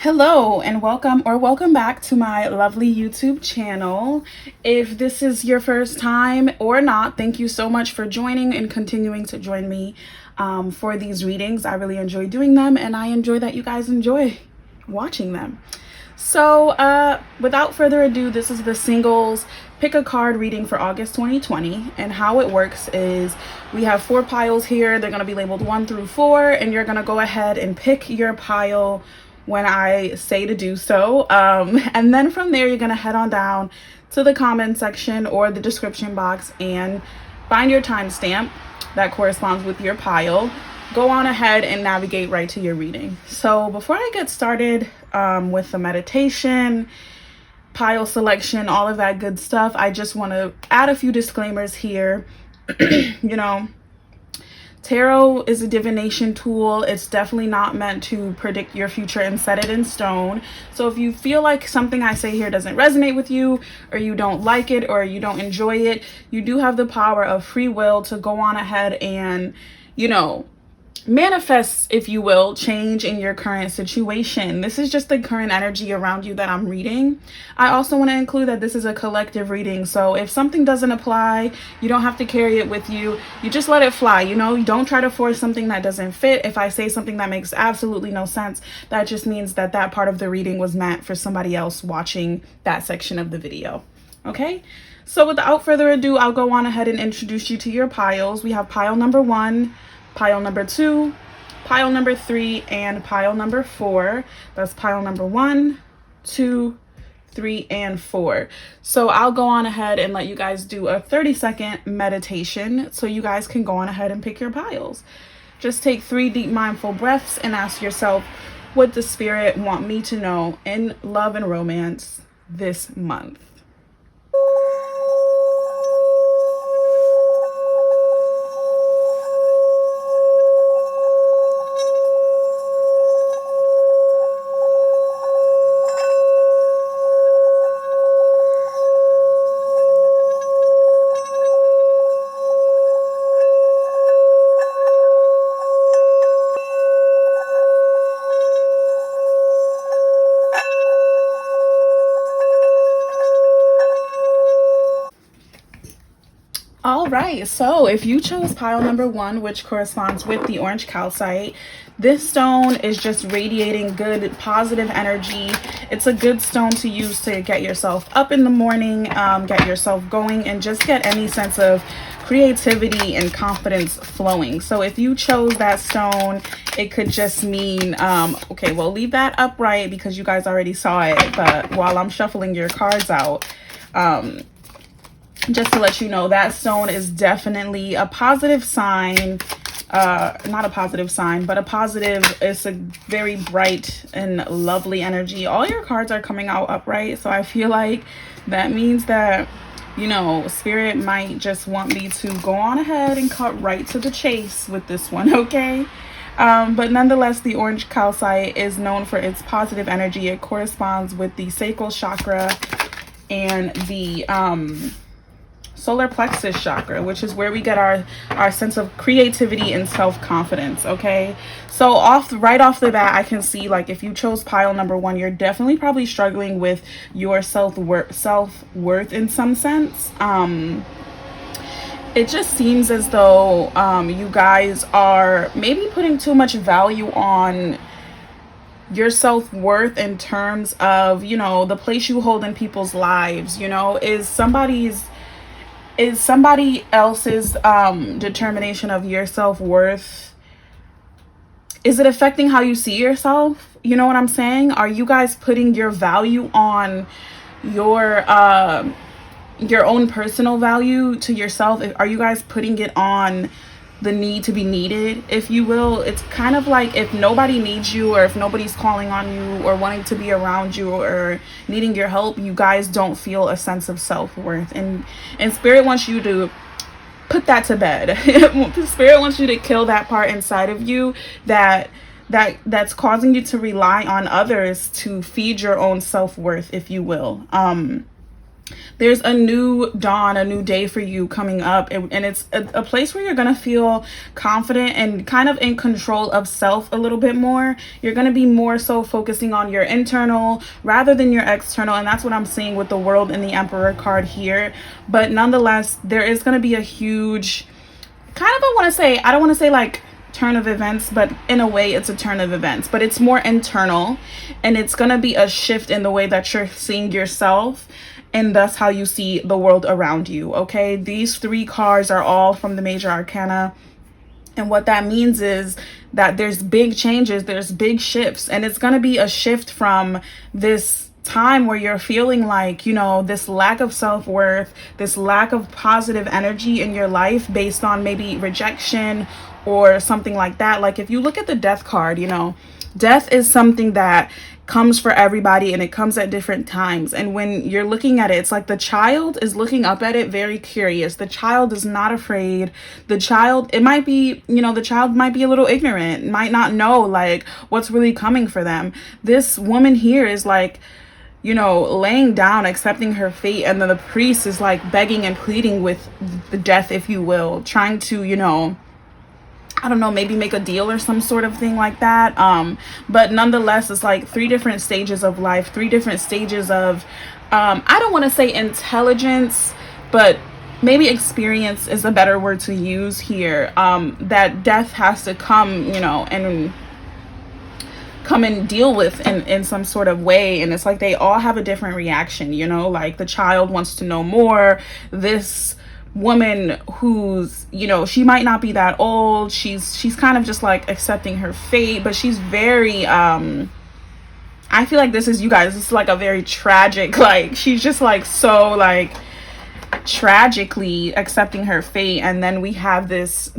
Hello and welcome back to my lovely YouTube channel. If this is your first time or not, thank you so much for joining and continuing to join me for these readings. I really enjoy doing them and I enjoy that you guys enjoy watching them. So without further ado, this is the singles pick a card reading for August 2020, and how it works is we have 4 piles here. They're going to be labeled 1 through 4, and you're going to go ahead and pick your pile when I say to do so. And then from there, you're going to head on down to the comment section or the description box and find your timestamp that corresponds with your pile. Go on ahead and navigate right to your reading. So before I get started with the meditation, pile selection, all of that good stuff, I just want to add a few disclaimers here. Tarot is a divination tool. It's definitely not meant to predict your future and set it in stone. So if you feel like something I say here doesn't resonate with you, or you don't like it, or you don't enjoy it, you do have the power of free will to go on ahead and, manifest, if you will, change in your current situation. This is just the current energy around you that I'm reading. I also want to include that this is a collective reading. So if something doesn't apply, you don't have to carry it with you. You just let it fly. You don't try to force something that doesn't fit. If I say something that makes absolutely no sense, that just means that that part of the reading was meant for somebody else watching that section of the video. Okay? So without further ado, I'll go on ahead and introduce you to your piles. We have pile number 1, pile number 2, pile number 3, and pile number 4. That's pile number 1, 2, 3, and 4. So I'll go on ahead and let you guys do a 30-second meditation so you guys can go on ahead and pick your piles. Just take 3 deep mindful breaths and ask yourself, what does Spirit want me to know in love and romance this month? All right, so if you chose pile number 1, which corresponds with the orange calcite, this stone is just radiating good, positive energy. It's a good stone to use to get yourself up in the morning, get yourself going, and just get any sense of creativity and confidence flowing. So if you chose that stone, it could just mean, okay, well, leave that upright because you guys already saw it, but while I'm shuffling your cards out, just to let you know, that stone is definitely a positive sign. Not a positive sign, but a positive. It's a very bright and lovely energy. All your cards are coming out upright, so I feel like that means that, Spirit might just want me to go on ahead and cut right to the chase with this one, okay? But nonetheless, the orange calcite is known for its positive energy. It corresponds with the sacral chakra and the solar plexus chakra, which is where we get our sense of creativity and self-confidence. Okay, so right off the bat, I can see, like, if you chose pile number 1, you're definitely probably struggling with your self-worth in some sense. It just seems as though you guys are maybe putting too much value on your self-worth in terms of, the place you hold in people's lives. Is somebody else's determination of your self-worth, is it affecting how you see yourself? You know what I'm saying? Are you guys putting your value on your own personal value to yourself? Are you guys putting it on the need to be needed, if you will? It's kind of like, if nobody needs you, or if nobody's calling on you or wanting to be around you or needing your help, you guys don't feel a sense of self-worth. And Spirit wants you to put that to bed. Spirit wants you to kill that part inside of you that's causing you to rely on others to feed your own self-worth, if you will. There's a new dawn, a new day for you coming up, and it's a place where you're gonna feel confident and kind of in control of self a little bit more. You're gonna be more so focusing on your internal rather than your external, and that's what I'm seeing with the World and the Emperor card here. But nonetheless, there is gonna be a huge kind of, I don't want to say like turn of events, but in a way it's a turn of events, but it's more internal, and it's going to be a shift in the way that you're seeing yourself and thus how you see the world around you. Okay, these three cards are all from the major arcana, and what that means is that there's big changes, there's big shifts, and it's going to be a shift from this time where you're feeling like, you know, this lack of self-worth, this lack of positive energy in your life based on maybe rejection or something like that. Like if you look at the death card, you know, death is something that comes for everybody, and it comes at different times. And when you're looking at it, it's like the child is looking up at it very curious. The child is not afraid. The child, it might be, you know, the child might be a little ignorant, might not know like what's really coming for them. This woman here is like, you know, laying down, accepting her fate, and then the priest is like begging and pleading with the death, if you will, trying to, you know, I don't know, maybe make a deal or some sort of thing like that. But nonetheless, it's like three different stages of life, three different stages of, I don't want to say intelligence, but maybe experience is a better word to use here. That death has to come, you know, and come and deal with in some sort of way. And it's like they all have a different reaction, you know, like the child wants to know more. This woman who's, you know, she might not be that old, she's kind of just like accepting her fate, but she's very I feel like this is, you guys, it's like a very tragic, like she's just like so like tragically accepting her fate. And then we have this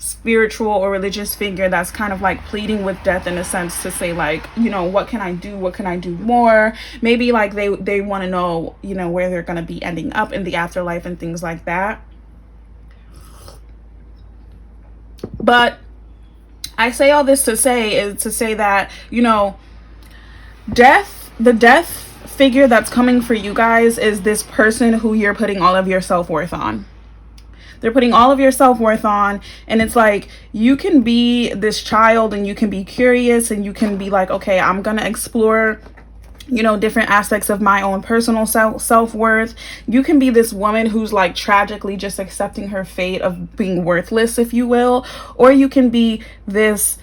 spiritual or religious figure that's kind of like pleading with death in a sense to say like, you know, what can I do more? Maybe like they want to know, you know, where they're going to be ending up in the afterlife and things like that. But I say all this to say that, you know, the death figure that's coming for you guys is this person who you're putting all of your self-worth on. They're putting all of your self-worth on, and it's like you can be this child and you can be curious and you can be like, okay, I'm gonna explore, you know, different aspects of my own personal self-worth. You can be this woman who's like tragically just accepting her fate of being worthless, if you will, or you can be this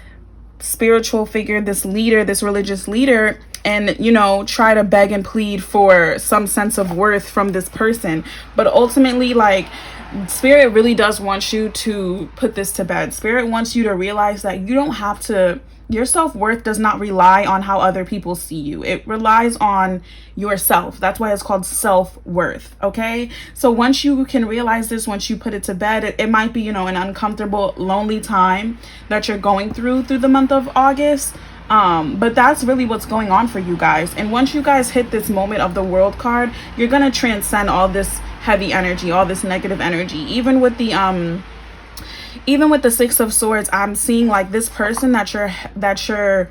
spiritual figure, this leader, this religious leader, and, you know, try to beg and plead for some sense of worth from this person. But ultimately, like, Spirit really does want you to put this to bed. Spirit wants you to realize that you don't have to, your self-worth does not rely on how other people see you. It relies on yourself. That's why it's called self-worth. Okay. So once you can realize this, once you put it to bed, it might be, you know, an uncomfortable, lonely time that you're going through the month of August. But that's really what's going on for you guys. And once you guys hit this moment of the World card, you're going to transcend all this heavy energy, all this negative energy. Even with the Six of Swords, I'm seeing like this person that you're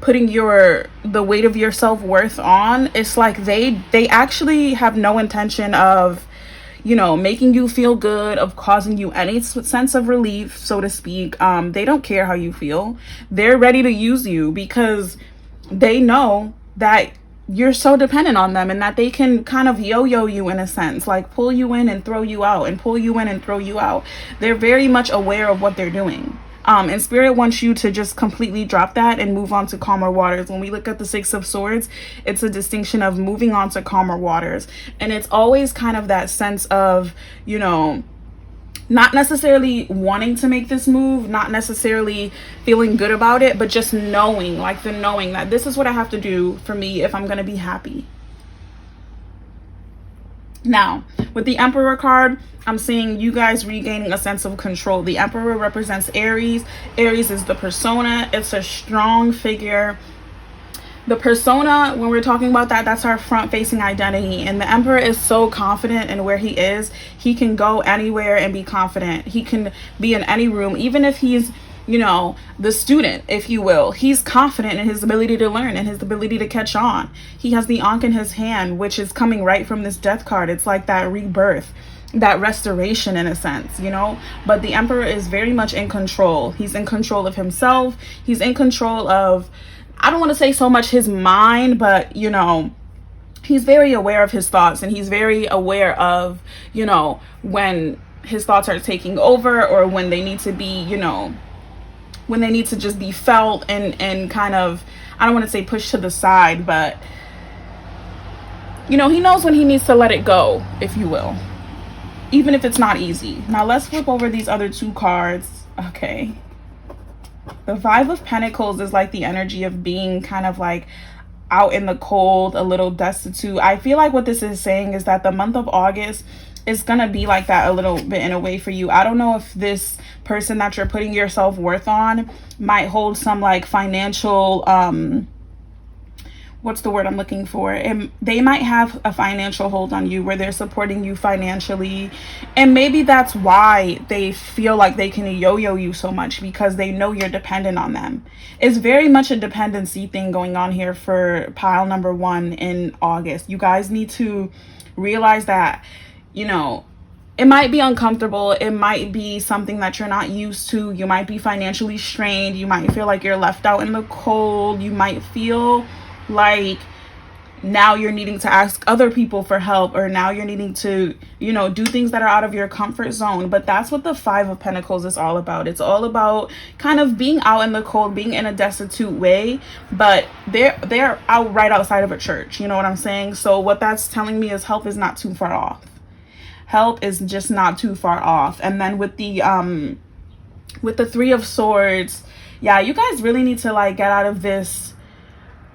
putting the weight of your self-worth on. It's like they actually have no intention of, you know, making you feel good, of causing you any sense of relief, so to speak. They don't care how you feel. They're ready to use you because they know that you're so dependent on them and that they can kind of yo-yo you in a sense, like pull you in and throw you out and pull you in and throw you out. They're very much aware of what they're doing. And Spirit wants you to just completely drop that and move on to calmer waters. When we look at the Six of Swords, it's a distinction of moving on to calmer waters. And it's always kind of that sense of, you know, not necessarily wanting to make this move, not necessarily feeling good about it, but just knowing, like the knowing that this is what I have to do for me if I'm going to be happy. Now, with the Emperor card, I'm seeing you guys regaining a sense of control. The Emperor represents Aries. Aries is the persona. It's a strong figure. The persona, when we're talking about that, that's our front-facing identity. And the Emperor is so confident in where he is. He can go anywhere and be confident. He can be in any room, even if he's you know, the student, if you will. He's confident in his ability to learn and his ability to catch on. He has the Ankh in his hand, which is coming right from this death card. It's like that rebirth, that restoration in a sense, you know. But the Emperor is very much in control. He's in control of himself. He's in control of, I don't want to say so much his mind, but, you know, he's very aware of his thoughts, and he's very aware of, you know, when his thoughts are taking over, or when they need to be, you know, when they need to just be felt and kind of, I don't want to say pushed to the side, but, you know, he knows when he needs to let it go, if you will, even if it's not easy. Now let's flip over these other two cards. Okay. The Five of Pentacles is like the energy of being kind of like out in the cold, a little destitute. I feel like what this is saying is that the month of August is gonna be like that a little bit in a way for you. I don't know if this person that you're putting your self-worth on might hold some like financial what's the word I'm looking for? And they might have a financial hold on you where they're supporting you financially, and maybe that's why they feel like they can yo-yo you so much, because they know you're dependent on them. It's very much a dependency thing going on here for pile number one in August. You guys need to realize that, you know, it might be uncomfortable. It might be something that you're not used to. You might be financially strained. You might feel like you're left out in the cold. You might feel like now you're needing to ask other people for help, or now you're needing to, you know, do things that are out of your comfort zone. But that's what the Five of Pentacles is all about. It's all about kind of being out in the cold, being in a destitute way, but they're out right outside of a church. You know what I'm saying? So what that's telling me is help is not too far off. Help is just not too far off. And then with the Three of Swords, yeah, you guys really need to like get out of this,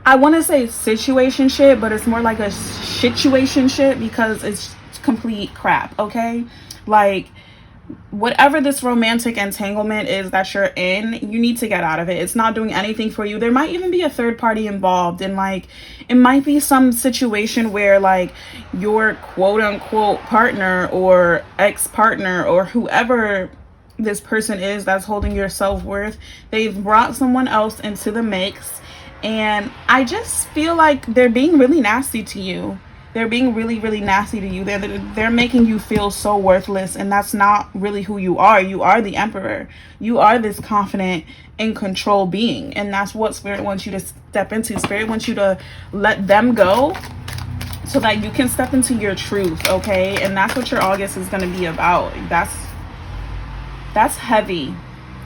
I want to say situationship, but it's more like a situationship, because it's complete crap, okay? Like, whatever this romantic entanglement is that you're in, you need to get out of it. It's not doing anything for you. There might even be a third party involved, and like, it might be some situation where like your quote unquote partner or ex-partner or whoever this person is that's holding your self-worth, they've brought someone else into the mix. And I just feel like they're being really nasty to you. They're being really, really nasty to you. They're making you feel so worthless, and that's not really who you are. You are the Emperor. You are this confident, in control being, and that's what Spirit wants you to step into. Spirit wants you to let them go so that you can step into your truth, okay? And that's what your August is going to be about. That's heavy,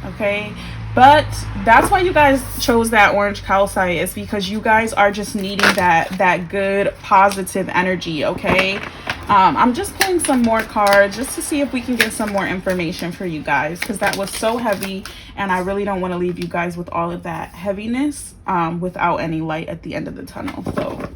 okay? But that's why you guys chose that orange calcite, is because you guys are just needing that good positive energy, okay? I'm just pulling some more cards just to see if we can get some more information for you guys, because that was so heavy, and I really don't want to leave you guys with all of that heaviness without any light at the end of the tunnel. So,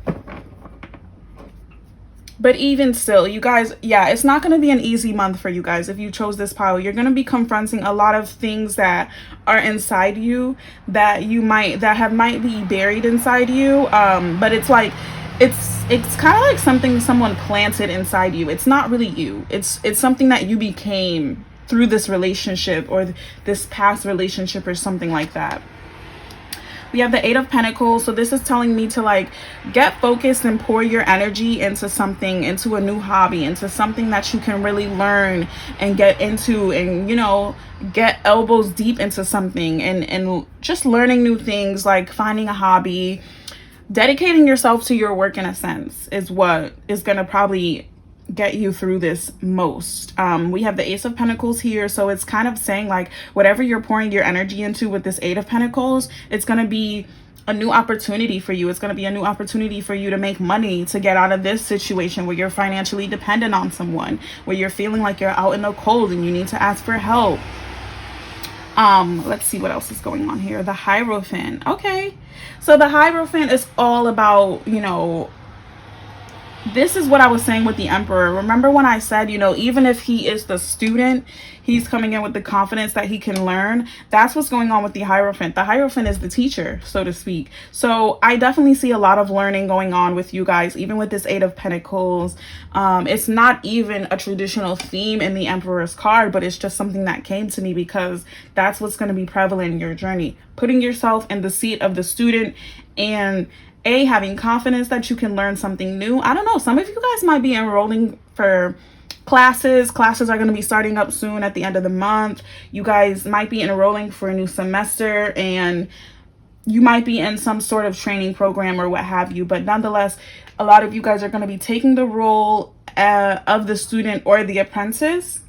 but even still, you guys, yeah, it's not going to be an easy month for you guys. If you chose this pile, you're going to be confronting a lot of things that are inside you that might be buried inside you. But it's like, it's kind of like something someone planted inside you. It's not really you. It's something that you became through this relationship or this past relationship or something like that. We have the Eight of Pentacles. So this is telling me to like get focused and pour your energy into something, into a new hobby, into something that you can really learn and get into, and, you know, get elbows deep into something and just learning new things, like finding a hobby, dedicating yourself to your work in a sense is what is going to probably get you through this most. We have the Ace of Pentacles here, so it's kind of saying like whatever you're pouring your energy into with this Eight of Pentacles, it's going to be a new opportunity for you. It's going to be a new opportunity for you to make money, to get out of this situation where you're financially dependent on someone, where you're feeling like you're out in the cold and you need to ask for help. Let's see what else is going on here. The Hierophant. Okay, so the Hierophant is all about, you know, this is what I was saying with the Emperor. Remember when I said, you know, even if he is the student, he's coming in with the confidence that he can learn. That's what's going on with the Hierophant. The Hierophant is the teacher, so to speak. So I definitely see a lot of learning going on with you guys, even with this Eight of Pentacles. It's not even a traditional theme in the Emperor's card, but it's just something that came to me because that's what's going to be prevalent in your journey. Putting yourself in the seat of the student and having confidence that you can learn something new. I don't know, some of you guys might be enrolling for classes. Classes are going to be starting up soon at the end of the month. You guys might be enrolling for a new semester, and you might be in some sort of training program or what have you. But nonetheless, a lot of you guys are going to be taking the role of the student or the apprentice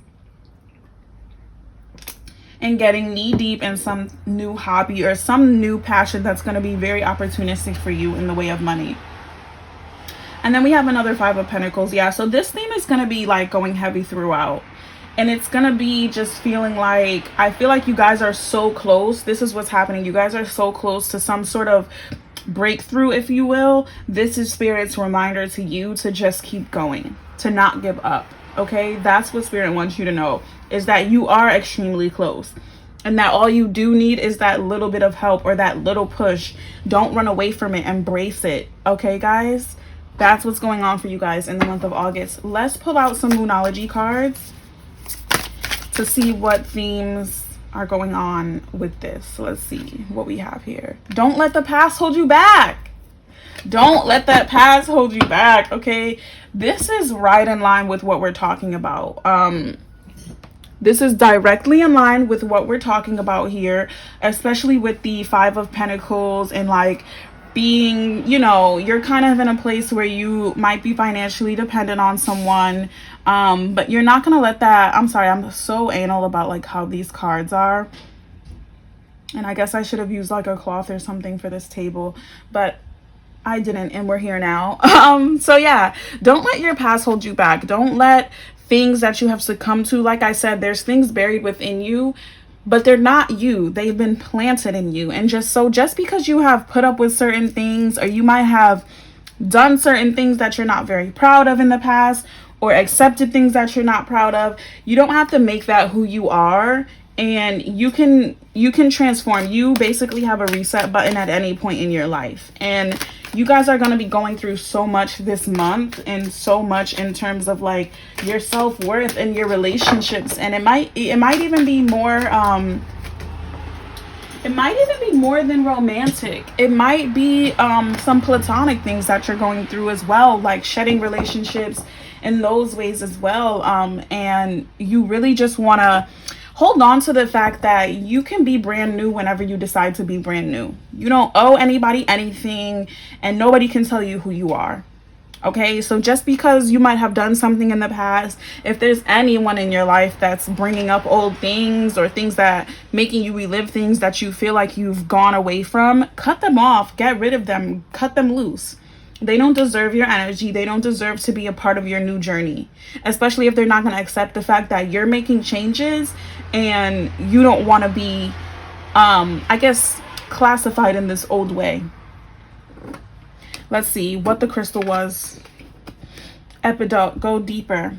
and getting knee deep in some new hobby or some new passion that's going to be very opportunistic for you in the way of money. And then we have another Five of Pentacles. Yeah, so this theme is going to be like going heavy throughout. And it's going to be just feeling like, I feel like you guys are so close. This is what's happening. You guys are so close to some sort of breakthrough, if you will. This is Spirit's reminder to you to just keep going, to not give up. Okay, that's what Spirit wants you to know, is that you are extremely close and that all you do need is that little bit of help or that little push. Don't run away from it. Embrace it. Okay, guys, that's what's going on for you guys in the month of August. Let's pull out some Moonology cards to see what themes are going on with this. So let's see what we have here. Don't let the past hold you back. Don't let that past hold you back. Okay, this is right in line with what we're talking about. This is directly in line with what we're talking about here, especially with the Five of Pentacles and like being, you know, you're kind of in a place where you might be financially dependent on someone, but you're not gonna let that. I'm sorry, I'm so anal about like how these cards are, and I guess I should have used like a cloth or something for this table, but I didn't, and we're here now. So yeah, don't let your past hold you back. Don't let things that you have succumbed to, like I said, there's things buried within you, but they're not you. They've been planted in you. And just because you have put up with certain things, or you might have done certain things that you're not very proud of in the past, or accepted things that you're not proud of, you don't have to make that who you are. And you can transform. You basically have a reset button at any point in your life. And you guys are going to be going through so much this month, and so much in terms of like your self-worth and your relationships. And it might even be more than romantic. It might be some platonic things that you're going through as well, like shedding relationships in those ways as well. And you really just want to hold on to the fact that you can be brand new whenever you decide to be brand new. You don't owe anybody anything, and nobody can tell you who you are. Okay, so just because you might have done something in the past, if there's anyone in your life that's bringing up old things or things that making you relive things that you feel like you've gone away from, cut them off, get rid of them, cut them loose. They don't deserve your energy. They don't deserve to be a part of your new journey, especially if they're not going to accept the fact that you're making changes and you don't want to be, I guess, classified in this old way. Let's see what the crystal was. Epidote, go deeper.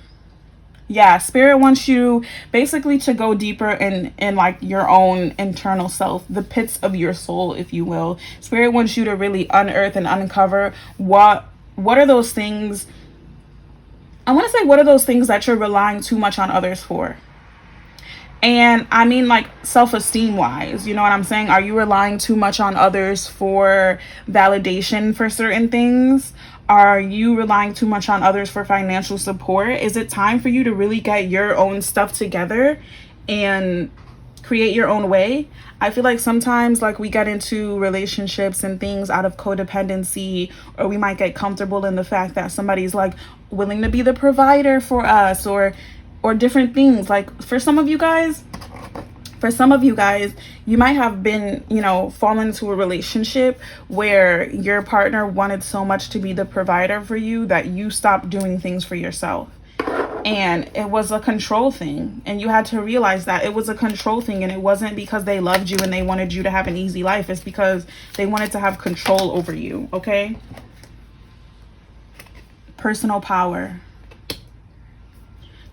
Yeah, Spirit wants you basically to go deeper in like your own internal self, the pits of your soul, if you will. Spirit wants you to really unearth and uncover what are those things. I want to say, what are those things that you're relying too much on others for? And I mean, like, self-esteem wise, you know what I'm saying? Are you relying too much on others for validation for certain things? Are you relying too much on others for financial support? Is it time for you to really get your own stuff together and create your own way? I feel like sometimes, like, we get into relationships and things out of codependency, or we might get comfortable in the fact that somebody's like willing to be the provider for us, or different things. Like, for some of you guys, you might have been, you know, fallen into a relationship where your partner wanted so much to be the provider for you that you stopped doing things for yourself. And it was a control thing. And you had to realize that it was a control thing. And it wasn't because they loved you and they wanted you to have an easy life. It's because they wanted to have control over you. Okay? personal power.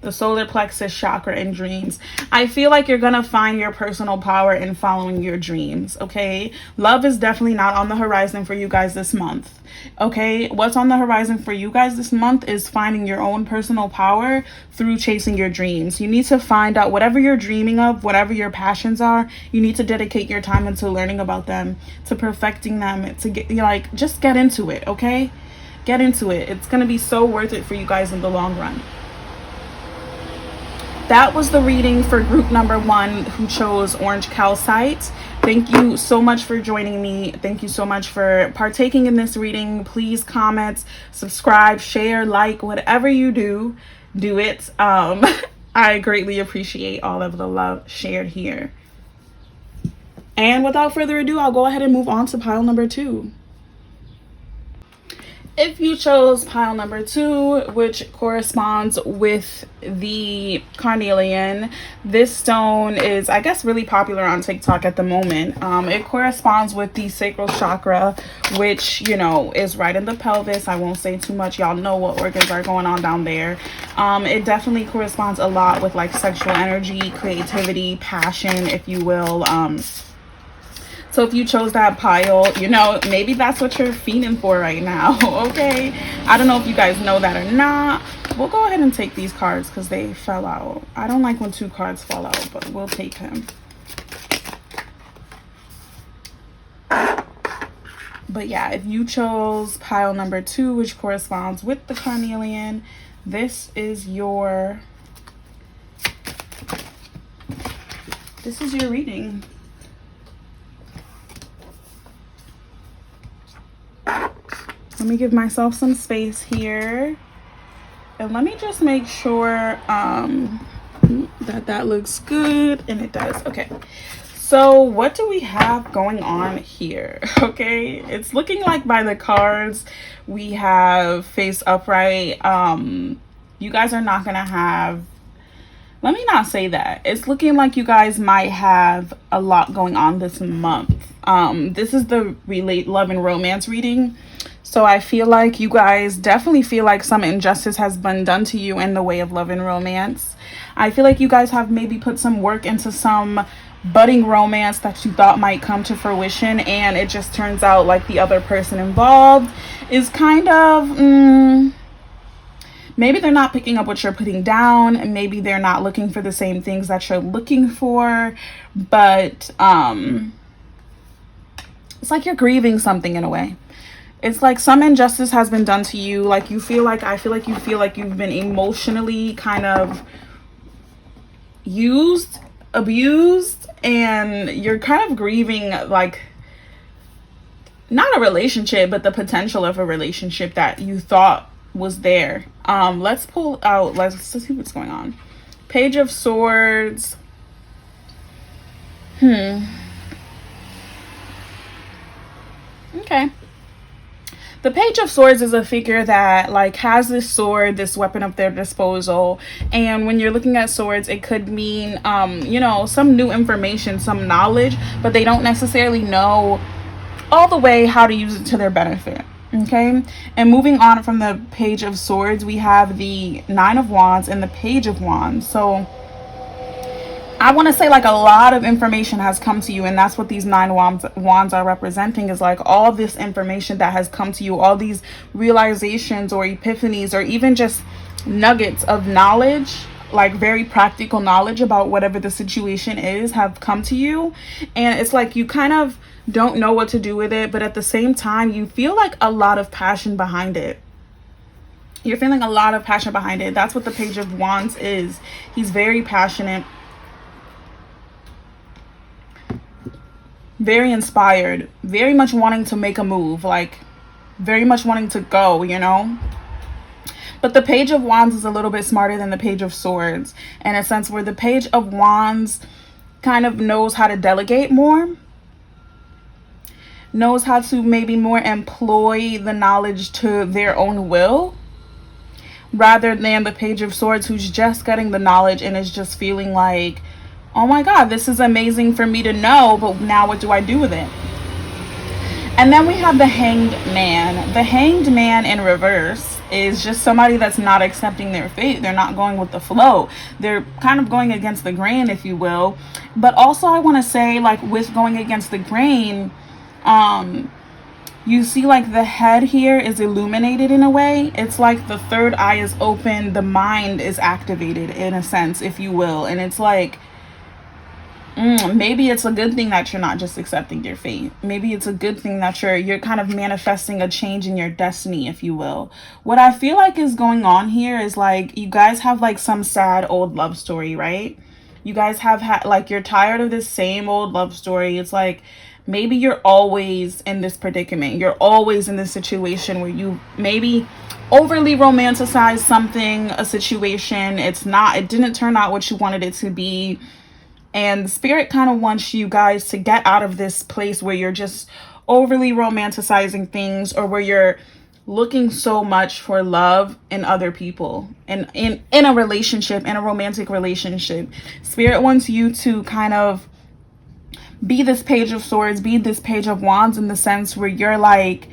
The solar plexus chakra in dreams. I feel like you're gonna find your personal power in following your dreams, okay? Love is definitely not on the horizon for you guys this month, okay? What's on the horizon for you guys this month is finding your own personal power through chasing your dreams. You need to find out whatever you're dreaming of, whatever your passions are, you need to dedicate your time into learning about them, to perfecting them, to get, like, just get into it, okay? Get into it. It's gonna be so worth it for you guys in the long run. That was the reading for group number 1 who chose orange calcite. Thank you so much for joining me. Thank you so much for partaking in this reading. Please comment, subscribe, share, like, whatever you do, do it. I greatly appreciate all of the love shared here. And without further ado, I'll go ahead and move on to pile number 2. If you chose pile number 2, which corresponds with the carnelian, this stone is, I guess, really popular on TikTok at the moment. It corresponds with the sacral chakra, which, you know, is right in the pelvis. I won't say too much. Y'all know what organs are going on down there. It definitely corresponds a lot with like sexual energy, creativity, passion, if you will. So if you chose that pile, you know, maybe that's what you're fiending for right now, okay? I don't know if you guys know that or not. We'll go ahead and take these cards because they fell out. I don't like when 2 cards fall out, but we'll take them. But yeah, if you chose pile number 2, which corresponds with the carnelian, this is your reading. Let me give myself some space here. And let me just make sure that looks good. And it does. Okay. So what do we have going on here? Okay. It's looking like by the cards we have face upright. You guys are not going to have... Let me not say that. It's looking like you guys might have a lot going on this month. This is the Relate Love and Romance reading. So I feel like you guys definitely feel like some injustice has been done to you in the way of love and romance. I feel like you guys have maybe put some work into some budding romance that you thought might come to fruition, and it just turns out like the other person involved is kind of... maybe they're not picking up what you're putting down, and maybe they're not looking for the same things that you're looking for, but it's like you're grieving something in a way. It's like some injustice has been done to you. Like I feel like you feel like you've been emotionally kind of used, abused, and you're kind of grieving, like, not a relationship, but the potential of a relationship that you thought was there. Let's pull out, let's see what's going on. Page of Swords. Okay. The Page of Swords is a figure that like has this sword, this weapon at their disposal. And when you're looking at swords, it could mean, you know, some new information, some knowledge, but they don't necessarily know all the way how to use it to their benefit. Okay. And moving on from the Page of Swords, we have the Nine of Wands and the Page of Wands. So I want to say like a lot of information has come to you, and that's what these 9 wands are representing, is like all this information that has come to you, all these realizations or epiphanies or even just nuggets of knowledge, like very practical knowledge about whatever the situation is, have come to you. And it's like you kind of don't know what to do with it, but at the same time you feel like a lot of passion behind it. You're feeling a lot of passion behind it. That's what the Page of Wands is. He's very passionate, very inspired, very much wanting to make a move, like very much wanting to go, you know. But the Page of Wands is a little bit smarter than the Page of Swords, in a sense where the Page of Wands kind of knows how to delegate more, knows how to maybe more employ the knowledge to their own will, rather than the Page of Swords who's just getting the knowledge and is just feeling like, oh my God, this is amazing for me to know, but now what do I do with it? And then we have the Hanged Man. The Hanged Man in reverse is just somebody that's not accepting their fate. They're not going with the flow. They're kind of going against the grain, if you will. But also I want to say, like, with going against the grain, you see like the head here is illuminated in a way. It's like the third eye is open, the mind is activated in a sense, if you will. And it's like, maybe it's a good thing that you're not just accepting your fate. Maybe it's a good thing that you're kind of manifesting a change in your destiny, if you will. What I feel like is going on here is like you guys have like some sad old love story, right? You guys have had like, you're tired of this same old love story. It's like maybe you're always in this predicament. You're always in this situation where you maybe overly romanticize something, a situation. It didn't turn out what you wanted it to be. And Spirit kind of wants you guys to get out of this place where you're just overly romanticizing things, or where you're looking so much for love in other people and in a relationship, in a romantic relationship. Spirit wants you to kind of be this Page of Swords, be this Page of Wands, in the sense where you're like,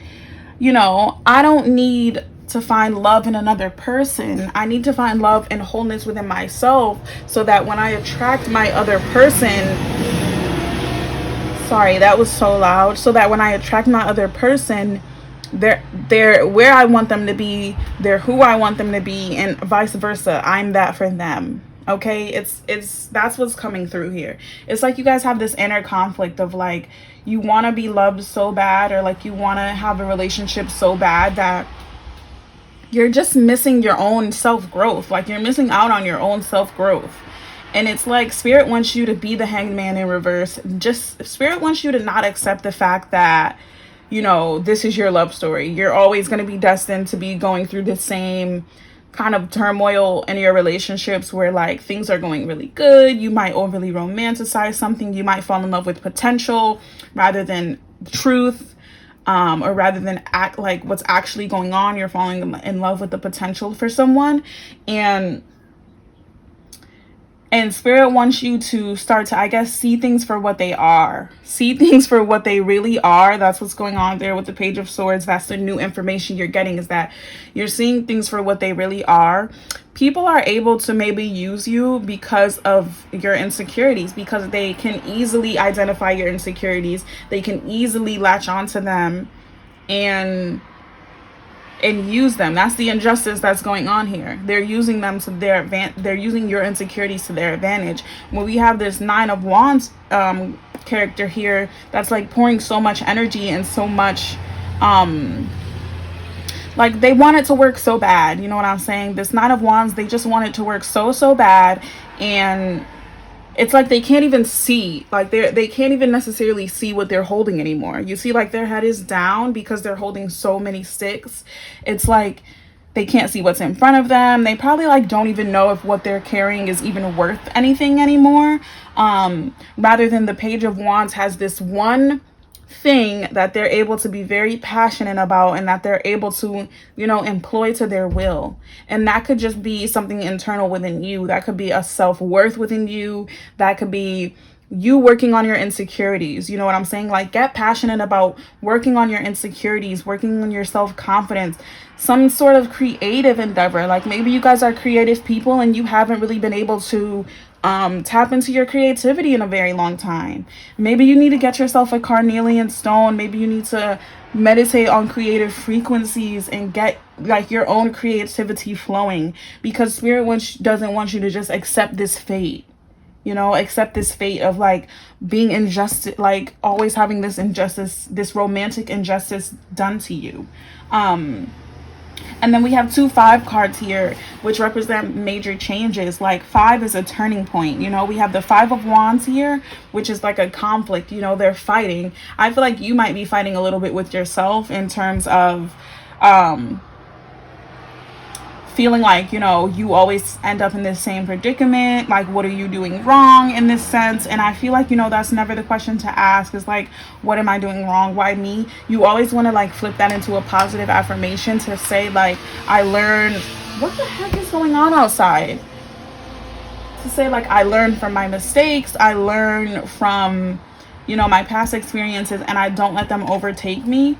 you know, I don't need to find love in another person. I need to find love and wholeness within myself, so that when I attract my other person, sorry, that was so loud, so that when I attract my other person, they're where I want them to be, they're who I want them to be, and vice versa. I'm that for them. Okay, it's that's what's coming through here. It's like you guys have this inner conflict of like, you want to be loved so bad, or like you want to have a relationship so bad that you're just missing your own self-growth. Like you're missing out on your own self-growth. And it's like Spirit wants you to be the Hanged Man in reverse. Just Spirit wants you to not accept the fact that, you know, this is your love story. You're always going to be destined to be going through the same kind of turmoil in your relationships, where like things are going really good. You might overly romanticize something. You might fall in love with potential rather than truth, or rather than act like what's actually going on. You're falling in love with the potential for someone, and Spirit wants you to start to, I guess, see things for what they are. See things for what they really are. That's what's going on there with the Page of Swords. That's the new information you're getting, is that you're seeing things for what they really are. People are able to maybe use you because of your insecurities, because they can easily identify your insecurities. They can easily latch onto them and use them. That's the injustice that's going on here. They're using them to their they're using your insecurities to their advantage. When we have this Nine of Wands character here, that's like pouring so much energy and so much like they want it to work so bad. You know what I'm saying? This Nine of Wands, they just want it to work so bad, and it's like they can't even see, like they can't even necessarily see what they're holding anymore. You see, like their head is down because they're holding so many sticks. It's like they can't see what's in front of them. They probably like don't even know if what they're carrying is even worth anything anymore. Rather than the Page of Wands has this one thing that they're able to be very passionate about, and that they're able to, you know, employ to their will. And that could just be something internal within you. That could be a self-worth within you. That could be you working on your insecurities. You know what I'm saying? Like, get passionate about working on your insecurities, working on your self-confidence, some sort of creative endeavor. Like maybe you guys are creative people and you haven't really been able to tap into your creativity in a very long time. Maybe you need to get yourself a carnelian stone. Maybe you need to meditate on creative frequencies and get like your own creativity flowing, because Spirit doesn't want you to just accept this fate. You know, accept this fate of like being injustice, like always having this injustice, this romantic injustice done to you. And then we have 2 5 cards here, which represent major changes. Like 5 is a turning point. You know, we have the 5 of Wands here, which is like a conflict. You know, they're fighting. I feel like you might be fighting a little bit with yourself in terms of feeling like, you know, you always end up in this same predicament. Like, what are you doing wrong in this sense? And I feel like, you know, that's never the question to ask, is like, what am I doing wrong? Why me? You always want to like flip that into a positive affirmation to say like, I learned, what the heck is going on outside? To say like, I learned from my mistakes. I learned from, you know, my past experiences, and I don't let them overtake me.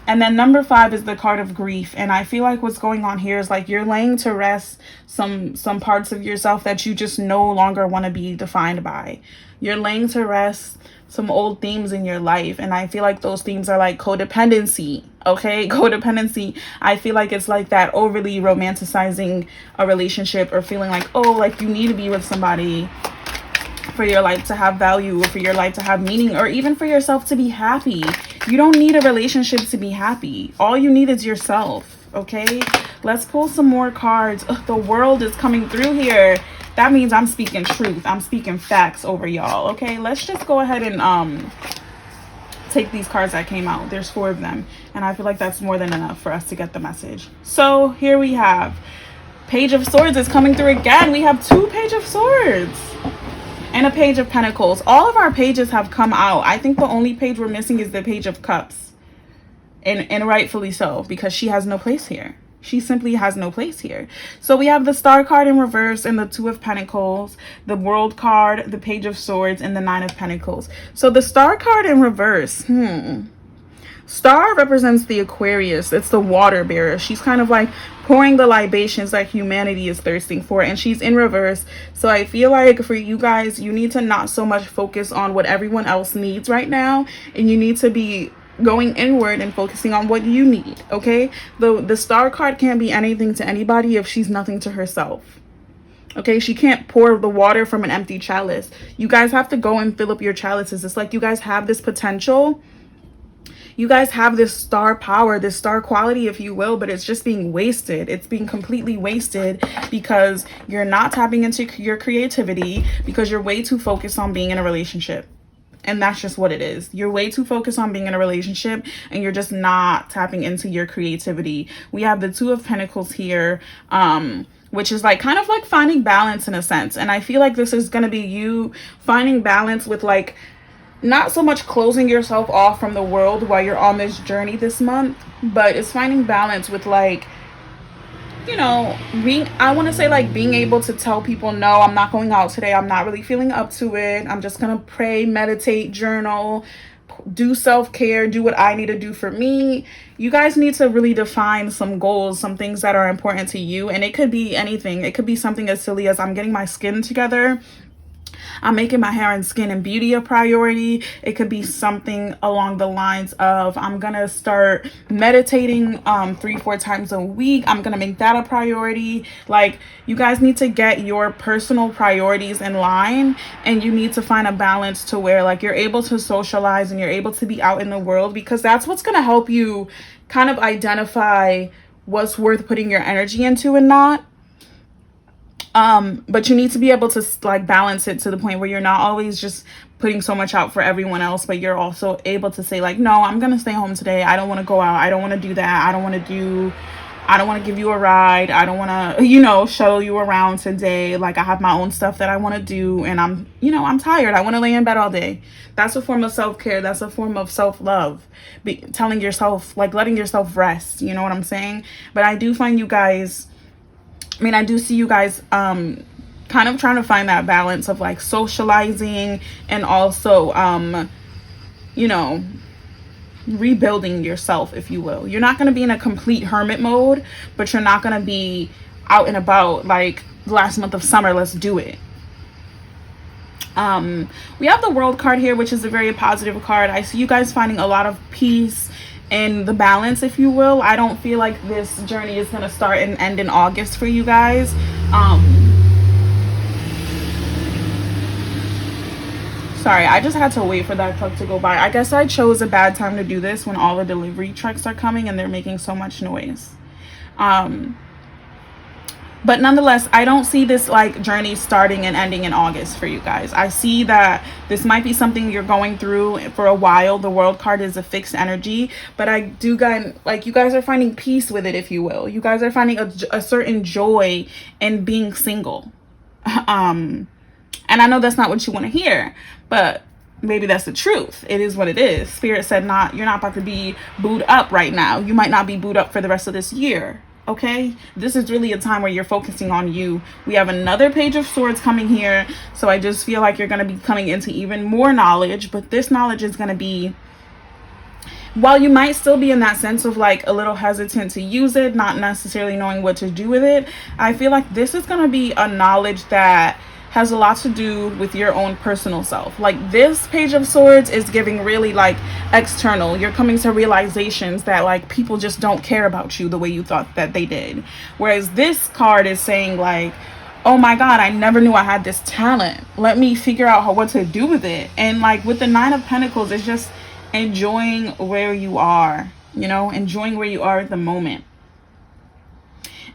And then number 5 is the card of grief. And I feel like what's going on here is like you're laying to rest some parts of yourself that you just no longer want to be defined by. You're laying to rest some old themes in your life. And I feel like those themes are like codependency. Okay, codependency. I feel like it's like that overly romanticizing a relationship, or feeling like, oh, like you need to be with somebody for your life to have value, or for your life to have meaning, or even for yourself to be happy. You don't need a relationship to be happy. All you need is yourself. Okay, let's pull some more cards. Ugh, the world is coming through here. That means I'm speaking truth. I'm speaking facts over y'all. Okay, let's just go ahead and take these cards that came out. There's 4 of them, and I feel like that's more than enough for us to get the message. So here we have Page of Swords is coming through again. We have 2 Page of Swords and a Page of Pentacles. All of our pages have come out. I think the only page we're missing is the Page of Cups, and rightfully so, because she has no place here. She simply has no place here. So we have the Star card in reverse, and the 2 of Pentacles, the World card, the Page of Swords, and the 9 of Pentacles. So the Star card in reverse, Star represents the Aquarius. It's the water bearer. She's kind of like pouring the libations that humanity is thirsting for, and she's in reverse. So I feel like for you guys, you need to not so much focus on what everyone else needs right now, and you need to be going inward and focusing on what you need. Okay, the Star card can't be anything to anybody if she's nothing to herself. Okay, she can't pour the water from an empty chalice. You guys have to go and fill up your chalices. It's like you guys have this potential, you guys have this star power, this star quality, if you will, but it's just being wasted. It's being completely wasted because you're not tapping into your creativity, because you're way too focused on being in a relationship. And that's just what it is. You're way too focused on being in a relationship, and you're just not tapping into your creativity. We have the 2 of Pentacles here, which is like kind of like finding balance in a sense. And I feel like this is going to be you finding balance with like not so much closing yourself off from the world while you're on this journey this month, but it's finding balance with like, you know, I want to say like being able to tell people, no, I'm not going out today. I'm not really feeling up to it. I'm just going to pray, meditate, journal, do self-care, do what I need to do for me. You guys need to really define some goals, some things that are important to you. And it could be anything. It could be something as silly as I'm getting my skin together. I'm making my hair and skin and beauty a priority. It could be something along the lines of I'm gonna start meditating 3-4 times a week. I'm gonna make that a priority. Like, you guys need to get your personal priorities in line, and you need to find a balance to where like you're able to socialize and you're able to be out in the world, because that's what's gonna help you kind of identify what's worth putting your energy into and not. But you need to be able to like balance it to the point where you're not always just putting so much out for everyone else, but you're also able to say like, no, I'm gonna stay home today. I don't want to go out. I don't want to do that. I don't want to give you a ride. I don't want to, you know, shuttle you around today. Like, I have my own stuff that I want to do, and I'm tired. I want to lay in bed all day. That's a form of self-care. That's a form of self-love. Telling yourself, like, letting yourself rest. You know what I'm saying? But I do find you guys, I do see you guys kind of trying to find that balance of like socializing and also, you know, rebuilding yourself, if you will. You're not going to be in a complete hermit mode, but you're not going to be out and about like the last month of summer. Let's do it. We have the World card here, which is a very positive card. I see you guys finding a lot of peace and the balance, if you will. I don't feel like this journey is going to start and end in August for you guys. Sorry, I just had to wait for that truck to go by. I guess I chose a bad time to do this when all the delivery trucks are coming and they're making so much noise. But nonetheless, I don't see this like journey starting and ending in August for you guys. I see that this might be something you're going through for a while. The World card is a fixed energy, but I do get like you guys are finding peace with it, if you will. You guys are finding a certain joy in being single. And I know that's not what you want to hear, but maybe that's the truth. It is what it is. Spirit said you're not about to be booed up right now. You might not be booed up for the rest of this year. Okay, this is really a time where you're focusing on you. We have another Page of Swords coming here, so I just feel like you're going to be coming into even more knowledge, but this knowledge is going to be while you might still be in that sense of like a little hesitant to use it, not necessarily knowing what to do with it, I feel like this is going to be a knowledge that has a lot to do with your own personal self. Like this Page of Swords is giving really like external. You're coming to realizations that like people just don't care about you the way you thought that they did. Whereas this card is saying like, oh my God, I never knew I had this talent. Let me figure out what to do with it. And like with the Nine of Pentacles, it's just enjoying where you are, you know, enjoying where you are at the moment.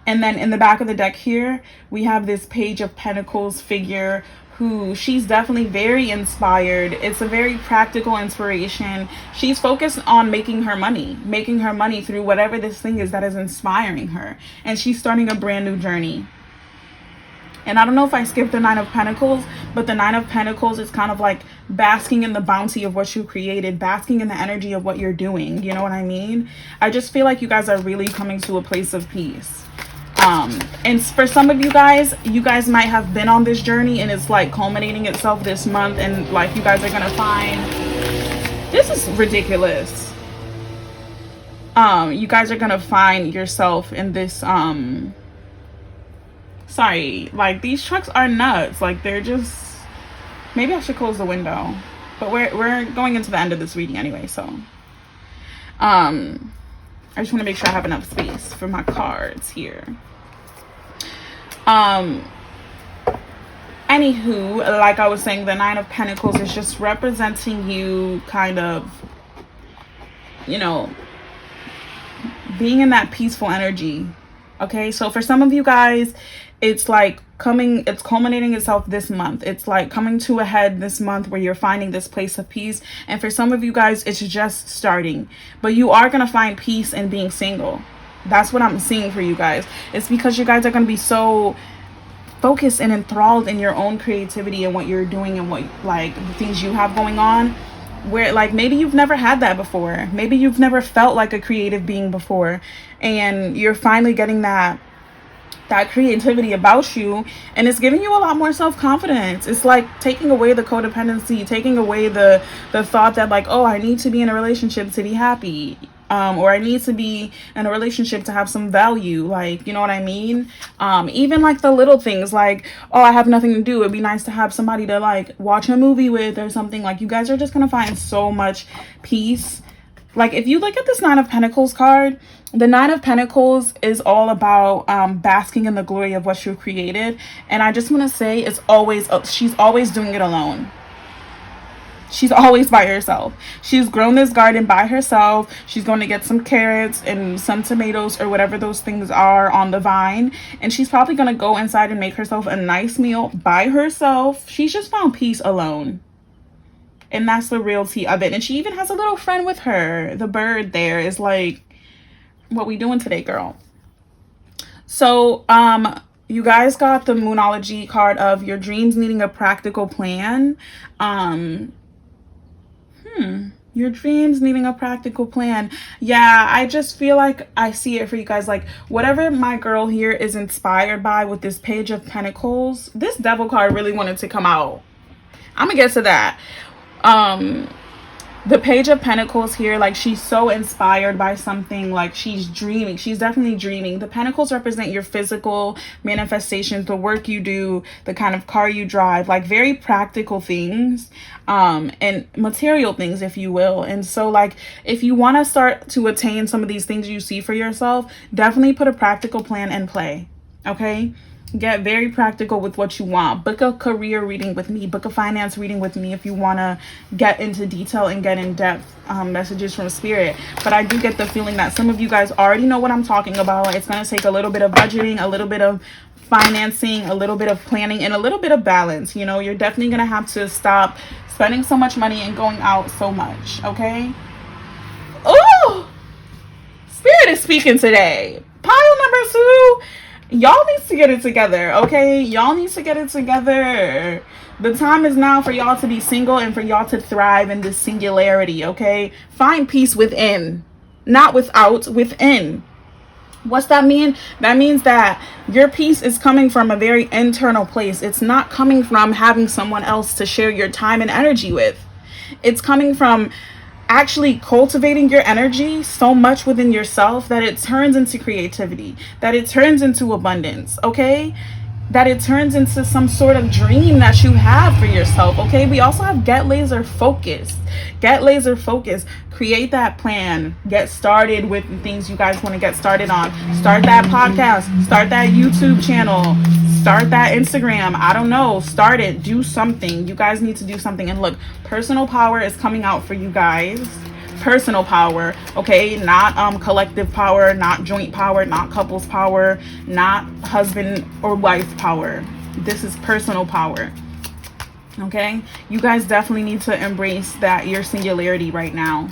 And then in the back of the deck here, we have this Page of Pentacles figure who she's definitely very inspired. It's a very practical inspiration. She's focused on making her money through whatever this thing is that is inspiring her. And she's starting a brand new journey. And I don't know if I skipped the Nine of Pentacles, but the Nine of Pentacles is kind of like basking in the bounty of what you created, basking in the energy of what you're doing. You know what I mean? I just feel like you guys are really coming to a place of peace. And for some of you guys might have been on this journey and it's like culminating itself this month, and like you guys are gonna find, this is ridiculous. You guys are gonna find yourself in this, sorry, like these trucks are nuts. Like they're just, maybe I should close the window, but we're going into the end of this reading anyway, so I just want to make sure I have enough space for my cards here. Anywho, like I was saying, the Nine of Pentacles is just representing you kind of, you know, being in that peaceful energy. Okay, so for some of you guys, it's like it's culminating itself this month. It's like coming to a head this month where you're finding this place of peace. And for some of you guys, it's just starting. But you are going to find peace in being single. That's what I'm seeing for you guys. It's because you guys are going to be so focused and enthralled in your own creativity and what you're doing and what, like, the things you have going on, where like maybe you've never had that before. Maybe you've never felt like a creative being before, and you're finally getting that creativity about you, and it's giving you a lot more self-confidence. It's like taking away the codependency, taking away the thought that like, oh, I need to be in a relationship to be happy, or I need to be in a relationship to have some value. Like, you know what I mean? Even like the little things like, oh, I have nothing to do, it'd be nice to have somebody to like watch a movie with or something. Like, you guys are just gonna find so much peace. Like, if you look at this Nine of Pentacles card, the Nine of Pentacles is all about basking in the glory of what you created. And I just want to say, it's always, she's always doing it alone. She's always by herself. She's grown this garden by herself. She's going to get some carrots and some tomatoes or whatever those things are on the vine. And she's probably going to go inside and make herself a nice meal by herself. She's just found peace alone. And that's the reality of it. And she even has a little friend with her. The bird there is like, what we doing today, girl? So, you guys got the Moonology card of your dreams needing a practical plan. Your dreams needing a practical plan. Yeah, I just feel like I see it for you guys. Like, whatever my girl here is inspired by with this Page of Pentacles, this Devil card really wanted to come out. I'm gonna get to that. The Page of Pentacles here, like, she's so inspired by something. Like, she's dreaming. She's definitely dreaming. The Pentacles represent your physical manifestations, the work you do, the kind of car you drive, like very practical things, and material things, if you will. And so, like, if you want to start to attain some of these things you see for yourself, definitely put a practical plan in play. Okay? Get very practical with what you want. Book a career reading with me. Book a finance reading with me if you want to get into detail and get in-depth messages from spirit. But I do get the feeling that some of you guys already know what I'm talking about. It's going to take a little bit of budgeting, a little bit of financing, a little bit of planning, and a little bit of balance. You know, you're definitely going to have to stop spending so much money and going out so much. Okay? Oh! Spirit is speaking today. Pile number 2. Y'all need to get it together, okay? Y'all need to get it together. The time is now for y'all to be single and for y'all to thrive in this singularity, okay? Find peace within, not without, within. What's that mean? That means that your peace is coming from a very internal place. It's not coming from having someone else to share your time and energy with. It's coming from actually cultivating your energy so much within yourself that it turns into creativity, that it turns into abundance, okay? That it turns into some sort of dream that you have for yourself, okay? We also have get laser focused. Get laser focused. Create that plan. Get started with the things you guys want to get started on. Start that podcast. Start that YouTube channel. Start that Instagram. I don't know. Start it. Do something. You guys need to do something. And look, personal power is coming out for you guys. Personal power, okay? Not collective power, not joint power, not couples power, not husband or wife power. This is personal power, okay? You guys definitely need to embrace that your singularity right now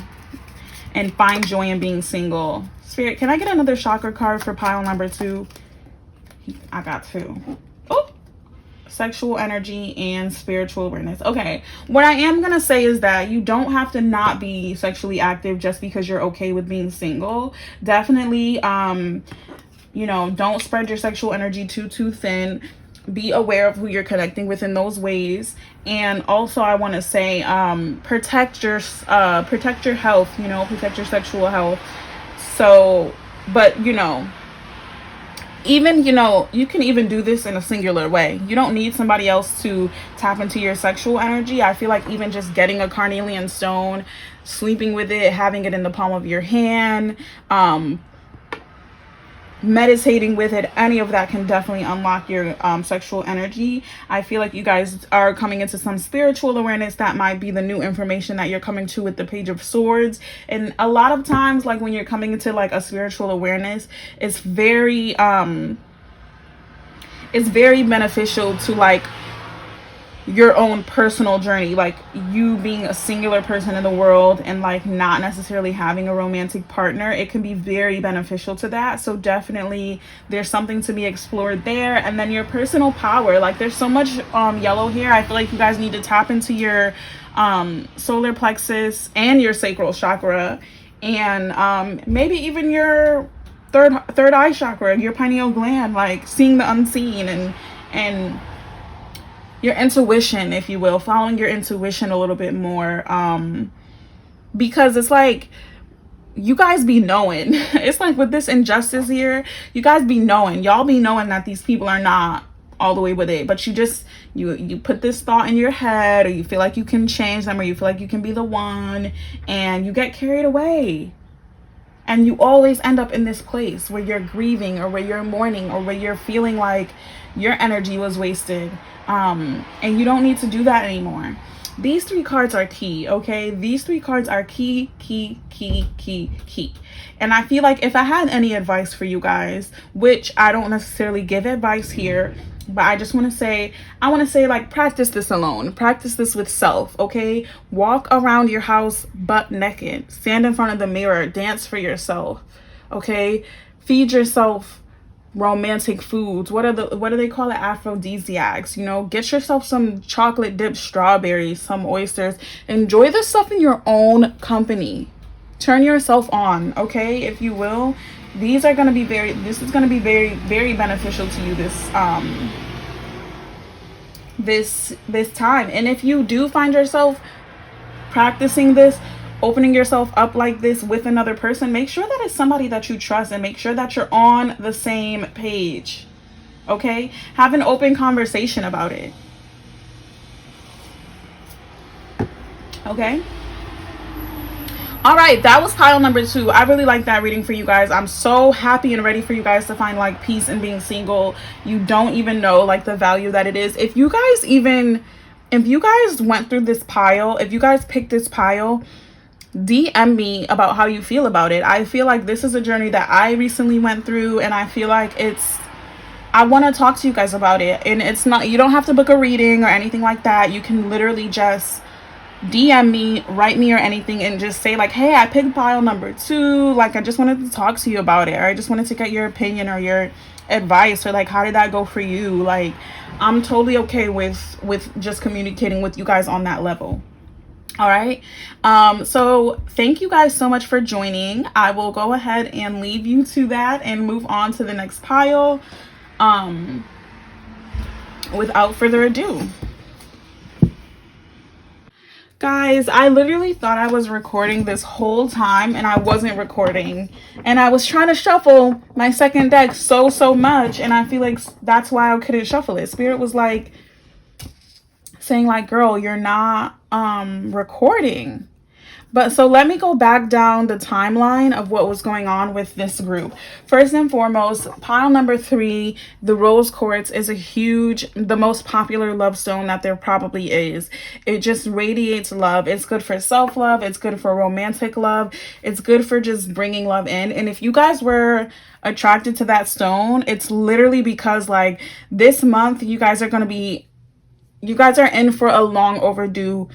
and find joy in being single. Spirit, can I get another chakra card for pile number 2? I got 2. Oh, sexual energy and spiritual awareness. Okay, what I am gonna say is that you don't have to not be sexually active just because you're okay with being single. Definitely you know, don't spread your sexual energy too thin. Be aware of who you're connecting with in those ways. And also I want to say protect your health, you know, protect your sexual health. So, but you know, even, you know, you can even do this in a singular way. You don't need somebody else to tap into your sexual energy. I feel like even just getting a carnelian stone, sleeping with it, having it in the palm of your hand, meditating with it, any of that can definitely unlock your sexual energy. I feel like you guys are coming into some spiritual awareness that might be the new information that you're coming to with the Page of Swords. And a lot of times, like when you're coming into like a spiritual awareness, it's very beneficial to like your own personal journey, like you being a singular person in the world and like not necessarily having a romantic partner. It can be very beneficial to that. So definitely there's something to be explored there. And then your personal power, like there's so much yellow here. I feel like you guys need to tap into your solar plexus and your sacral chakra, and maybe even your third eye chakra, your pineal gland, like seeing the unseen and your intuition, if you will, following your intuition a little bit more, because it's like you guys be knowing. It's like with this injustice here, you guys be knowing, y'all be knowing that these people are not all the way with it, but you just you put this thought in your head, or you feel like you can change them, or you feel like you can be the one, and you get carried away. And you always end up in this place where you're grieving, or where you're mourning, or where you're feeling like your energy was wasted. And you don't need to do that anymore. These 3 cards are key, okay? These 3 cards are key. And I feel like if I had any advice for you guys, which I don't necessarily give advice here, but I just want to say, like, practice this alone. Practice this with self, okay? Walk around your house butt naked. Stand in front of the mirror. Dance for yourself, okay? Feed yourself romantic foods. What do they call it? Aphrodisiacs. You know, get yourself some chocolate dipped strawberries, some oysters. Enjoy this stuff in your own company. Turn yourself on, okay, if you will. This is going to be very beneficial to you this time. And if you do find yourself practicing this, opening yourself up like this with another person, make sure that it's somebody that you trust, and make sure that you're on the same page, okay? Have an open conversation about it, okay? All right, that was pile number 2. I really like that reading for you guys. I'm so happy and ready for you guys to find like peace in being single. You don't even know like the value that it is. If you guys went through this pile, if you guys picked this pile, DM me about how you feel about it. I feel like this is a journey that I recently went through, and I feel like I want to talk to you guys about it. And it's not, you don't have to book a reading or anything like that. You can literally just DM me, write me or anything, and just say like, hey, I picked pile number 2. Like, I just wanted to talk to you about it, or I just wanted to get your opinion or your advice, or like, how did that go for you? Like, I'm totally okay with just communicating with you guys on that level. All right. So thank you guys so much for joining. I will go ahead and leave you to that and move on to the next pile. Without further ado. Guys, I literally thought I was recording this whole time and I wasn't recording. And I was trying to shuffle my second deck so much, and I feel like that's why I couldn't shuffle it. Spirit was like saying like, girl, you're not recording. But so let me go back down the timeline of what was going on with this group. First and foremost, pile number 3, the rose quartz, is the most popular love stone that there probably is. It just radiates love. It's good for self-love. It's good for romantic love. It's good for just bringing love in. And if you guys were attracted to that stone, it's literally because like this month, you guys are in for a long overdue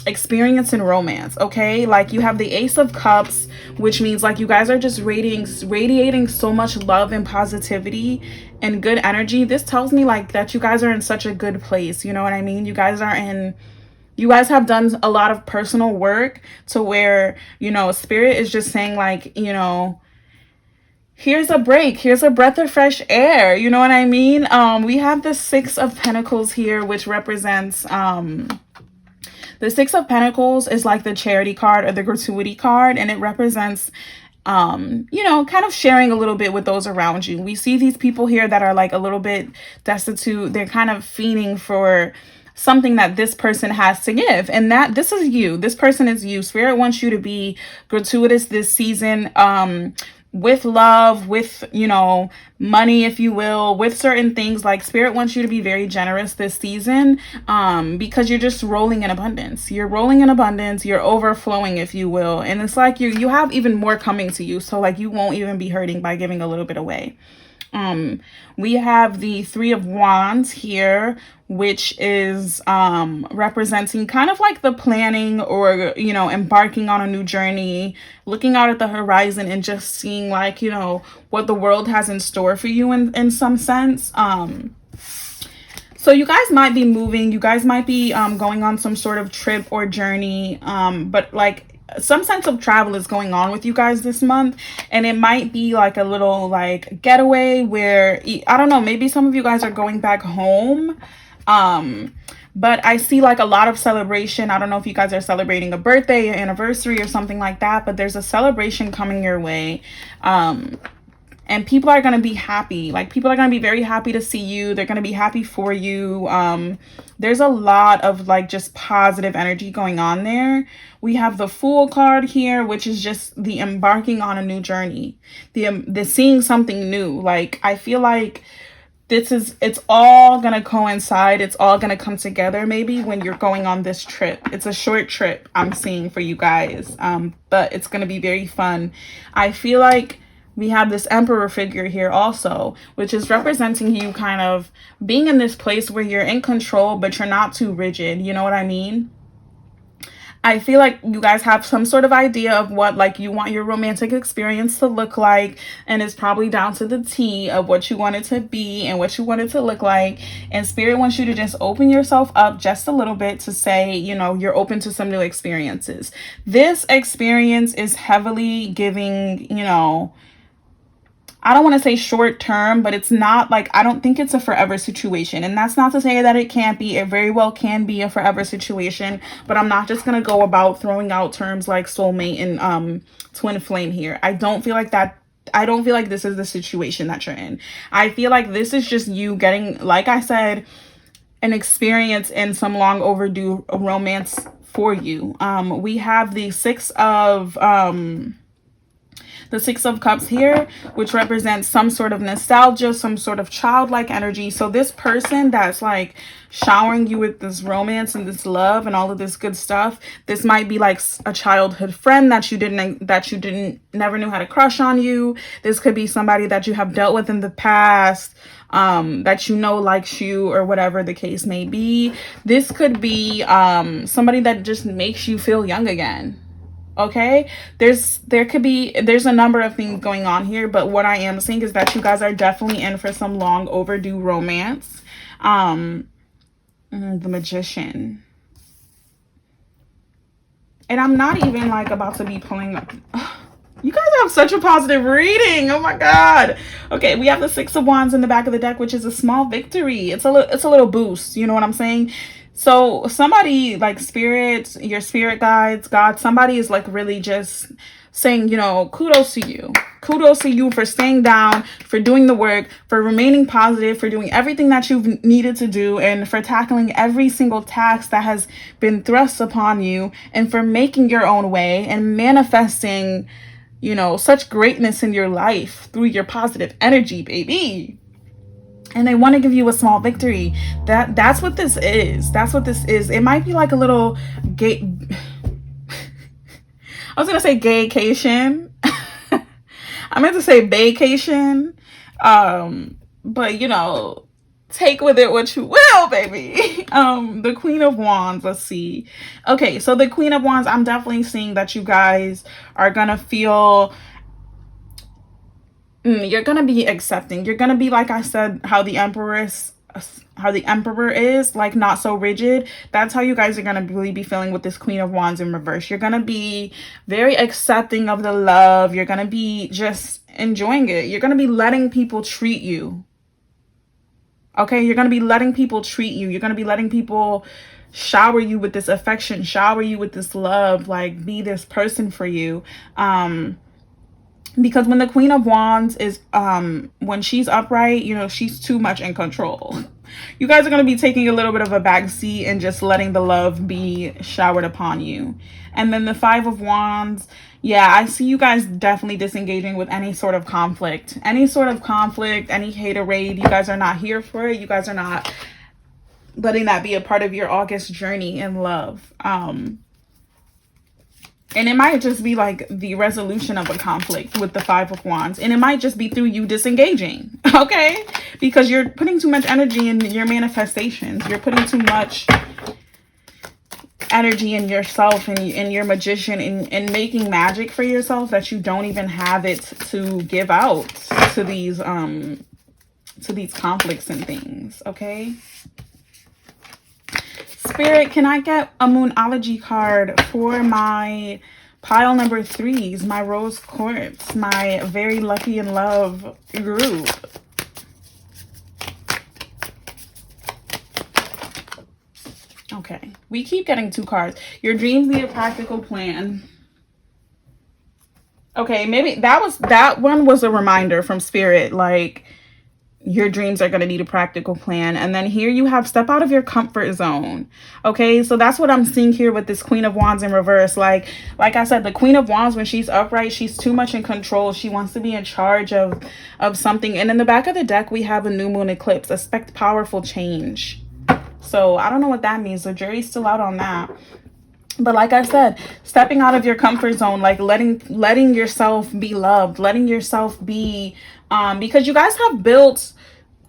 experience in romance. Okay, like you have the Ace of Cups, which means like you guys are just radiating so much love and positivity and good energy. This tells me like that you guys are in such a good place, you know what I mean? You guys have done a lot of personal work to where, you know, Spirit is just saying like, you know, here's a break, here's a breath of fresh air, you know what I mean? We have the 6 of Pentacles here, which represents the 6 of Pentacles is like the charity card or the gratuity card, and it represents, you know, kind of sharing a little bit with those around you. We see these people here that are like a little bit destitute. They're kind of fiending for something that this person has to give, and that this is you. This person is you. Spirit wants you to be gratuitous this season, with love, with, you know, money, if you will, with certain things. Like Spirit wants you to be very generous this season, because you're just rolling in abundance. You're rolling in abundance. You're overflowing, if you will. And it's like you have even more coming to you. So like you won't even be hurting by giving a little bit away. We have the 3 of Wands here, which is representing kind of like the planning or, you know, embarking on a new journey, looking out at the horizon and just seeing like, you know, what the world has in store for you in some sense. So you guys might be moving, you guys might be going on some sort of trip or journey, but like some sense of travel is going on with you guys this month, and it might be like a little like getaway where, I don't know, maybe some of you guys are going back home, but I see like a lot of celebration. I don't know if you guys are celebrating a birthday or anniversary or something like that, but there's a celebration coming your way, and people are going to be happy. Like people are going to be very happy to see you. They're going to be happy for you. There's a lot of like just positive energy going on there. We have the Fool card here, which is just the embarking on a new journey, the seeing something new. Like I feel like it's all gonna coincide. It's all gonna come together maybe when you're going on this trip. It's a short trip I'm seeing for you guys, but it's gonna be very fun. I feel like we have this Emperor figure here also, which is representing you kind of being in this place where you're in control, but you're not too rigid. You know what I mean? I feel like you guys have some sort of idea of what like you want your romantic experience to look like, and it's probably down to the T of what you want it to be and what you want it to look like. And Spirit wants you to just open yourself up just a little bit to say, you know, you're open to some new experiences. This experience is heavily giving, you know, I don't want to say short term, but it's not like, I don't think it's a forever situation. And that's not to say that it can't be. It very well can be a forever situation, but I'm not just going to go about throwing out terms like soulmate and twin flame here. I don't feel like that. I don't feel like this is the situation that you're in. I feel like this is just you getting, like I said, an experience in some long overdue romance for you. We have the Six of Cups here, which represents some sort of nostalgia, some sort of childlike energy. So this person that's like showering you with this romance and this love and all of this good stuff, this might be like a childhood friend that you never knew how to crush on you. This could be somebody that you have dealt with in the past, that you know likes you, or whatever the case may be. This could be somebody that just makes you feel young again. Okay, there's a number of things going on here, but what I am seeing is that you guys are definitely in for some long overdue romance. The Magician, and I'm not even like about to be pulling up. You guys have such a positive reading. Oh my god. Okay, we have the Six of Wands in the back of the deck, which is a small victory. It's a little boost, you know what I'm saying? So somebody like spirit, your spirit guides, God, somebody is like really just saying, you know, kudos to you. Kudos to you for staying down, for doing the work, for remaining positive, for doing everything that you've needed to do, and for tackling every single task that has been thrust upon you, and for making your own way and manifesting, you know, such greatness in your life through your positive energy, baby. And they want to give you a small victory. That's what this is. That's what this is. It might be like a little gay. I was gonna say gaycation. I meant to say vacation. But you know, take with it what you will, baby. The Queen of Wands, let's see. Okay, so the Queen of Wands, I'm definitely seeing that you guys are gonna feel, you're gonna be accepting. You're gonna be, like I said, how the emperor is, like, not so rigid. That's how you guys are gonna really be feeling with this Queen of Wands in reverse. You're gonna be very accepting of the love. You're gonna be just enjoying it. You're gonna be letting people treat you. Okay, you're gonna be letting people treat you. You're gonna be letting people shower you with this affection, shower you with this love, like be this person for you. Because when the Queen of Wands is when she's upright, you know, she's too much in control. You guys are going to be taking a little bit of a back seat and just letting the love be showered upon you. And then the Five of Wands, yeah, I see you guys definitely disengaging with any sort of conflict. Any sort of conflict, any haterade, you guys are not here for it. You guys are not letting that be a part of your August journey in love. And it might just be like the resolution of a conflict with the Five of Wands. And it might just be through you disengaging, okay? Because you're putting too much energy in your manifestations. You're putting too much energy in yourself and in your magician and making magic for yourself that you don't even have it to give out to these conflicts and things, okay? Spirit, can I get a Moonology card for my pile number 3s, my Rose Quartz, my Very Lucky in Love group? Okay, we keep getting 2 cards. Your dreams need a practical plan. Okay, maybe that one was a reminder from Spirit, like, your dreams are going to need a practical plan. And then here you have step out of your comfort zone. Okay, so that's what I'm seeing here with this Queen of Wands in reverse. Like I said, the Queen of Wands, when she's upright, she's too much in control. She wants to be in charge of something. And in the back of the deck, we have a new moon eclipse. Expect powerful change. So I don't know what that means. The jury's still out on that. But like I said, stepping out of your comfort zone, like letting yourself be loved, letting yourself be, because you guys have built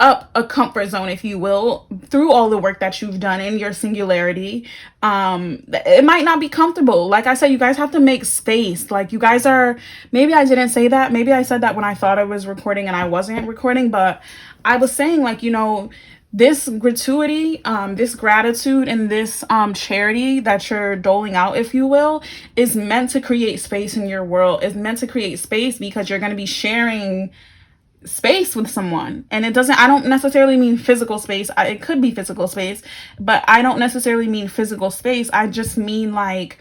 up a comfort zone, if you will, through all the work that you've done in your singularity. It might not be comfortable. Like I said, you guys have to make space. Like you guys are, maybe I didn't say that. Maybe I said that when I thought I was recording and I wasn't recording, but I was saying, like, you know, this gratuity, this gratitude, and this charity that you're doling out, if you will, is meant to create space in your world. It's meant to create space because you're going to be sharing space with someone. And it doesn't, I don't necessarily mean physical space. It could be physical space, but I don't necessarily mean physical space. I just mean, like,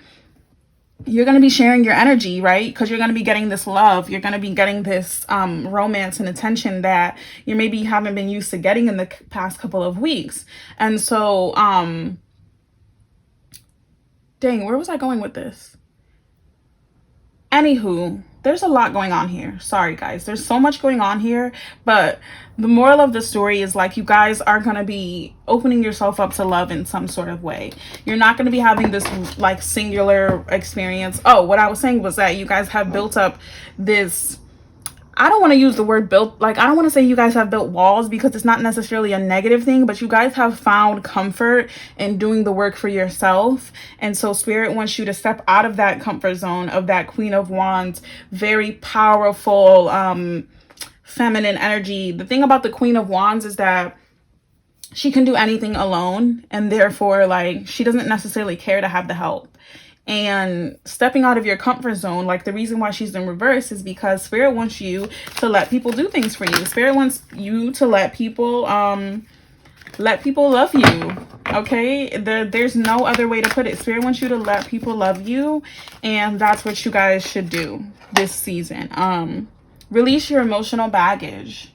you're going to be sharing your energy, right? Because you're going to be getting this love. You're going to be getting this romance and attention that you maybe haven't been used to getting in the past couple of weeks. And so, dang, where was I going with this? Anywho, there's a lot going on here. Sorry, guys. There's so much going on here. But the moral of the story is, like, you guys are going to be opening yourself up to love in some sort of way. You're not going to be having this, like, singular experience. Oh, what I was saying was that you guys have built up this, I don't want to use the word built, like, I don't want to say you guys have built walls because it's not necessarily a negative thing, but you guys have found comfort in doing the work for yourself. And so Spirit wants you to step out of that comfort zone of that Queen of Wands, very powerful, feminine energy. The thing about the Queen of Wands is that she can do anything alone, and therefore, like, she doesn't necessarily care to have the help. And stepping out of your comfort zone, like, the reason why she's in reverse is because Spirit wants you to let people do things for you. Spirit wants you to let people Let people love you. Okay, there's no other way to put it. Spirit wants you to let people love you, and that's what you guys should do this season. Release your emotional baggage.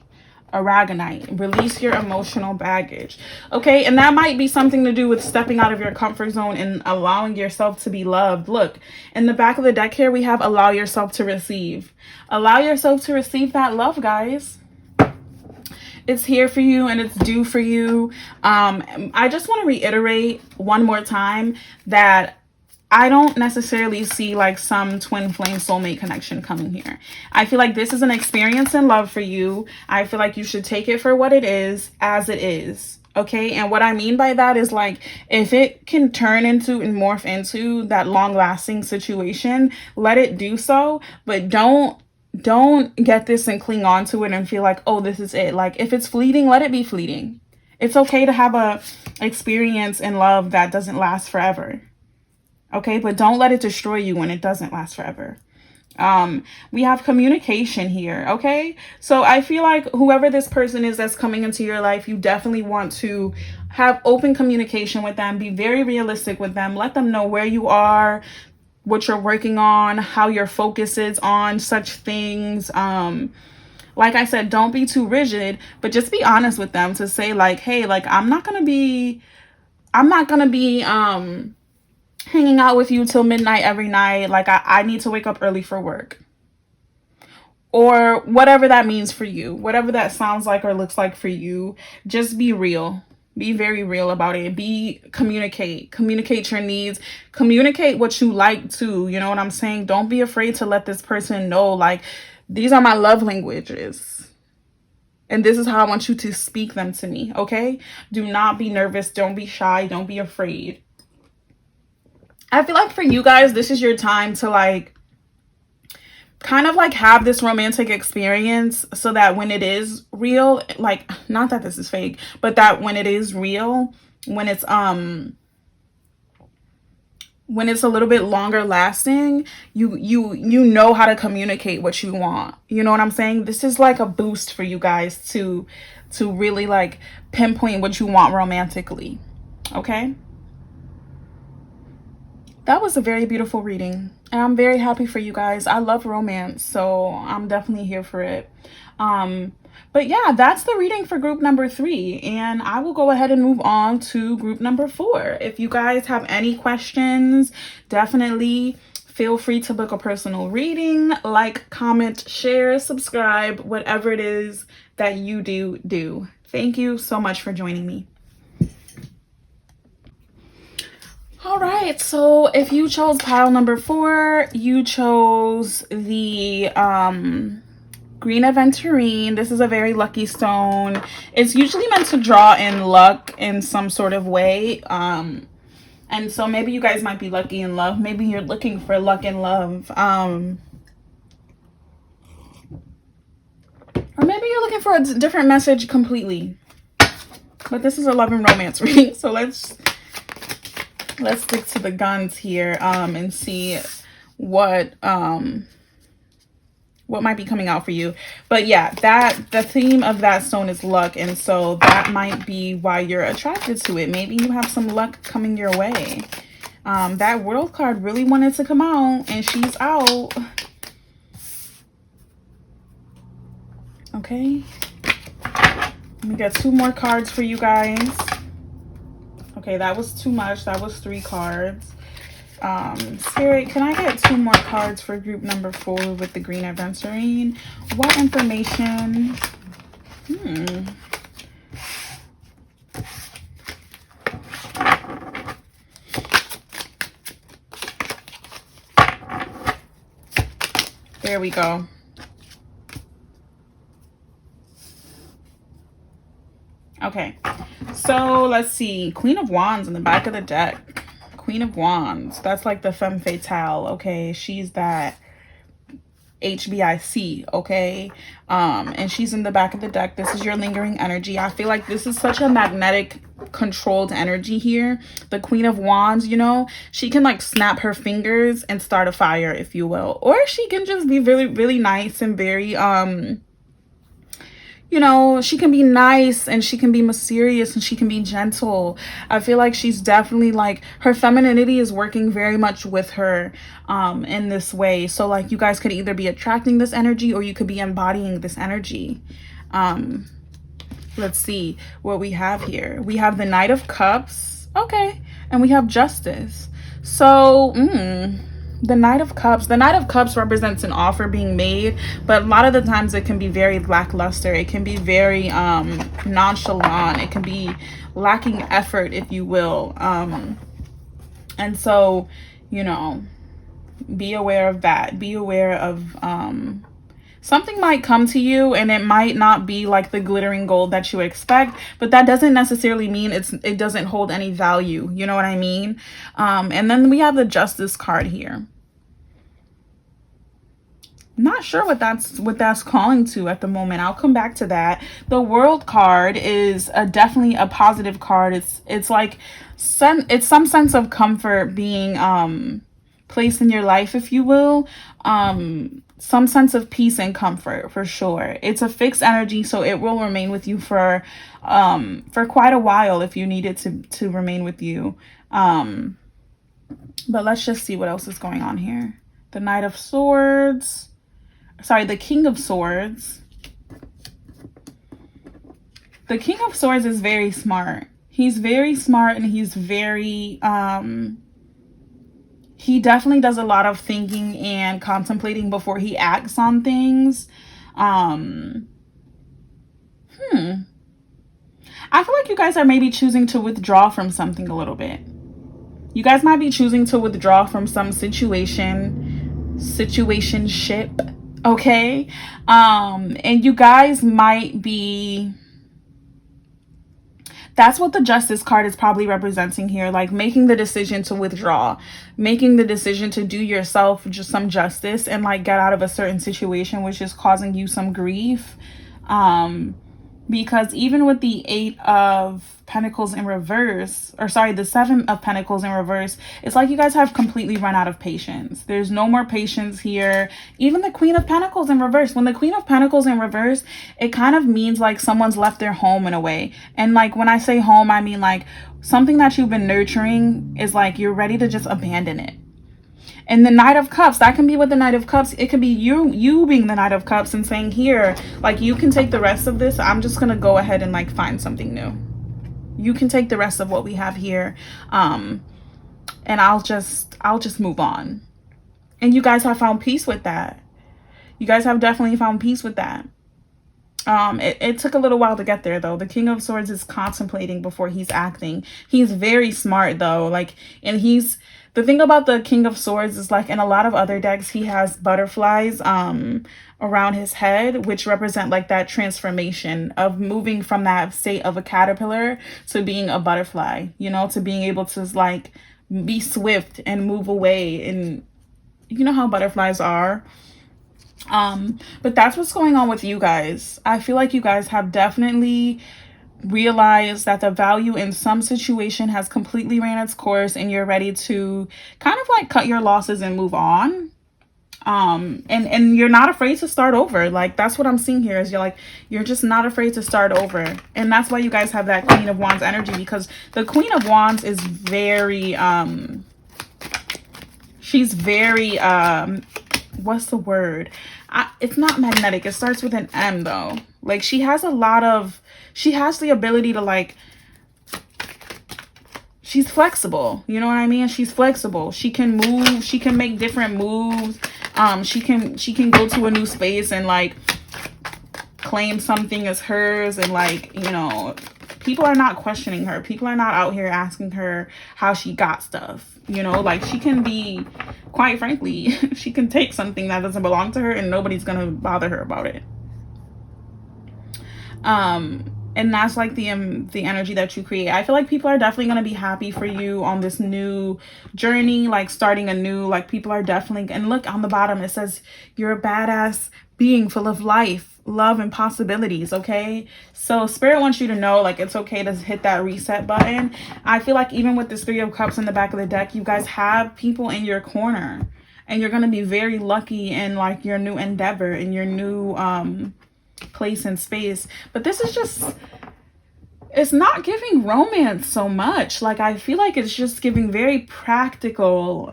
Aragonite, release your emotional baggage. Okay, and that might be something to do with stepping out of your comfort zone and allowing yourself to be loved. Look, in the back of the deck here we have allow yourself to receive. Allow yourself to receive that love, guys. It's here for you and it's due for you. I just want to reiterate one more time that I don't necessarily see like some twin flame soulmate connection coming here. I feel like this is an experience in love for you. I feel like you should take it for what it is, as it is. Okay, and what I mean by that is like, if it can turn into and morph into that long-lasting situation, let it do so, but don't get this and cling on to it and feel like, oh, this is it. Like, if it's fleeting, let it be fleeting. It's okay to have a experience in love that doesn't last forever. Okay, but don't let it destroy you when it doesn't last forever. We have communication here. Okay, so I feel like whoever this person is that's coming into your life, you definitely want to have open communication with them. Be very realistic with them. Let them know where you are, what you're working on, how your focus is on such things. Like I said, don't be too rigid, but just be honest with them to say like, hey, like I'm not gonna be hanging out with you till midnight every night. Like I need to wake up early for work, or whatever that means for you, whatever that sounds like or looks like for you. Just be real. Be very real about it. Communicate your needs, communicate what you like too. You know what I'm saying? Don't be afraid to let this person know, like, these are my love languages and this is how I want you to speak them to me. Okay, do not be nervous, don't be shy, don't be afraid. I feel like for you guys, this is your time to like kind of like have this romantic experience, so that when it is real, like, not that this is fake, but that when it is real, when it's a little bit longer lasting, you know how to communicate what you want. You know what I'm saying? This is like a boost for you guys to really like pinpoint what you want romantically. Okay, that was a very beautiful reading, and I'm very happy for you guys. I love romance, so I'm definitely here for it. But yeah, that's the reading for group number 3, and I will go ahead and move on to group number 4. If you guys have any questions, definitely feel free to book a personal reading. Like, comment, share, subscribe, whatever it is that you do. Thank you so much for joining me. All right, so if you chose pile number 4, you chose the green aventurine. This is a very lucky stone. It's usually meant to draw in luck in some sort of way. And so maybe you guys might be lucky in love. Maybe you're looking for luck in love. Or maybe you're looking for a different message completely. But this is a love and romance reading, so let's stick to the guns here and see what might be coming out for you. But yeah, the theme of that stone is luck, and so that might be why you're attracted to it. Maybe you have some luck coming your way. That world card really wanted to come out, and she's out. Okay, let me get 2 more cards for you guys. Okay, that was too much. That was 3 cards. Spirit, can I get 2 more cards for group number 4 with the green aventurine? What information? There we go. Okay, so let's see. Queen of Wands in the back of the deck. Queen of Wands. That's like the femme fatale. Okay, she's that HBIC. Okay, and she's in the back of the deck. This is your lingering energy. I feel like this is such a magnetic, controlled energy here. The Queen of Wands, you know, she can like snap her fingers and start a fire, if you will, or she can just be really, really nice and very you know, she can be nice and she can be mysterious and she can be gentle. I feel like she's definitely like, her femininity is working very much with her in this way. So like you guys could either be attracting this energy or you could be embodying this energy. Let's see what we have here. We have the Knight of Cups. Okay. And we have Justice. So, the Knight of Cups. The Knight of Cups represents an offer being made, but a lot of the times it can be very lackluster. It can be very nonchalant. It can be lacking effort, if you will. And so, you know, be aware of that. Be aware of something might come to you and it might not be like the glittering gold that you expect, but that doesn't necessarily mean it doesn't hold any value. You know what I mean? And then we have the Justice card here. Not sure what that's calling to at the moment. I'll come back to that. The World card is definitely a positive card. It's like it's some sense of comfort being placed in your life, if you will. Some sense of peace and comfort for sure. It's a fixed energy, so it will remain with you for quite a while if you need it to remain with you. But let's just see what else is going on here. The Knight of Swords. Sorry, the King of Swords. The King of Swords is very smart. He's very smart and he's very he definitely does a lot of thinking and contemplating before he acts on things. I feel like you guys are maybe choosing to withdraw from something a little bit. You guys might be choosing to withdraw from some situationship, okay? And you guys might be... That's what the Justice card is probably representing here, like making the decision to withdraw, making the decision to do yourself just some justice and like get out of a certain situation which is causing you some grief. Because even with the Eight of Pentacles in reverse, or sorry, the Seven of Pentacles in reverse, it's like you guys have completely run out of patience. There's no more patience here. Even the Queen of Pentacles in reverse. When the Queen of Pentacles in reverse, it kind of means like someone's left their home in a way. And like when I say home, I mean like something that you've been nurturing is like you're ready to just abandon it. And the Knight of Cups, that can be with the Knight of Cups. It could be you being the Knight of Cups and saying, here, like, you can take the rest of this. I'm just going to go ahead and, like, find something new. You can take the rest of what we have here. And I'll just move on. And you guys have found peace with that. You guys have definitely found peace with that. It took a little while to get there, though. The King of Swords is contemplating before he's acting. He's very smart, though. Like, and the thing about the King of Swords is, like, in a lot of other decks, he has butterflies around his head, which represent, like, that transformation of moving from that state of a caterpillar to being a butterfly, you know, to being able to, like, be swift and move away. And you know how butterflies are. But that's what's going on with you guys. I feel like you guys have definitely realized that the value in some situation has completely ran its course and you're ready to kind of like cut your losses and move on. And you're not afraid to start over. Like, that's what I'm seeing here is you're just not afraid to start over. And that's why you guys have that Queen of Wands energy, because the Queen of Wands is very, she's very, what's the word? It's not magnetic. It starts with an M though. Like, she has the ability to, like, she's flexible. You know what I mean? She's flexible. She can move. She can make different moves. She can go to a new space and, like, claim something as hers. And, like, you know, people are not questioning her. People are not out here asking her how she got stuff. You know, like, she can be, quite frankly, she can take something that doesn't belong to her and nobody's going to bother her about it. And that's like the energy that you create. I feel like people are definitely going to be happy for you on this new journey, like starting anew. Like, people are definitely, and look on the bottom, it says you're a badass being full of life, love, and possibilities. Okay, so Spirit wants you to know, like, it's okay to hit that reset button. I feel like even with this Three of Cups in the back of the deck, you guys have people in your corner and you're going to be very lucky in, like, your new endeavor and your new place and space. But this is just, it's not giving romance so much. Like, I feel like it's just giving very practical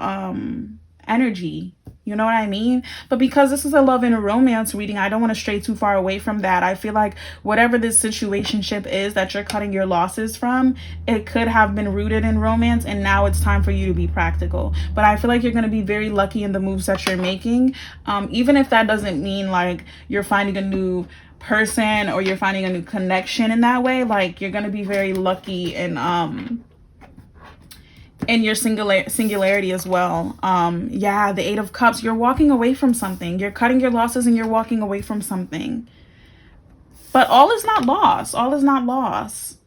energy. You know what I mean? But because this is a love and a romance reading, I don't want to stray too far away from that. I feel like whatever this situationship is that you're cutting your losses from, it could have been rooted in romance, and now it's time for you to be practical. But I feel like you're going to be very lucky in the moves that you're making. Even if that doesn't mean like you're finding a new person or you're finding a new connection in that way, like you're going to be very lucky in your singularity as well. Yeah, the Eight of Cups, you're walking away from something. You're cutting your losses and you're walking away from something. But all is not lost. All is not lost.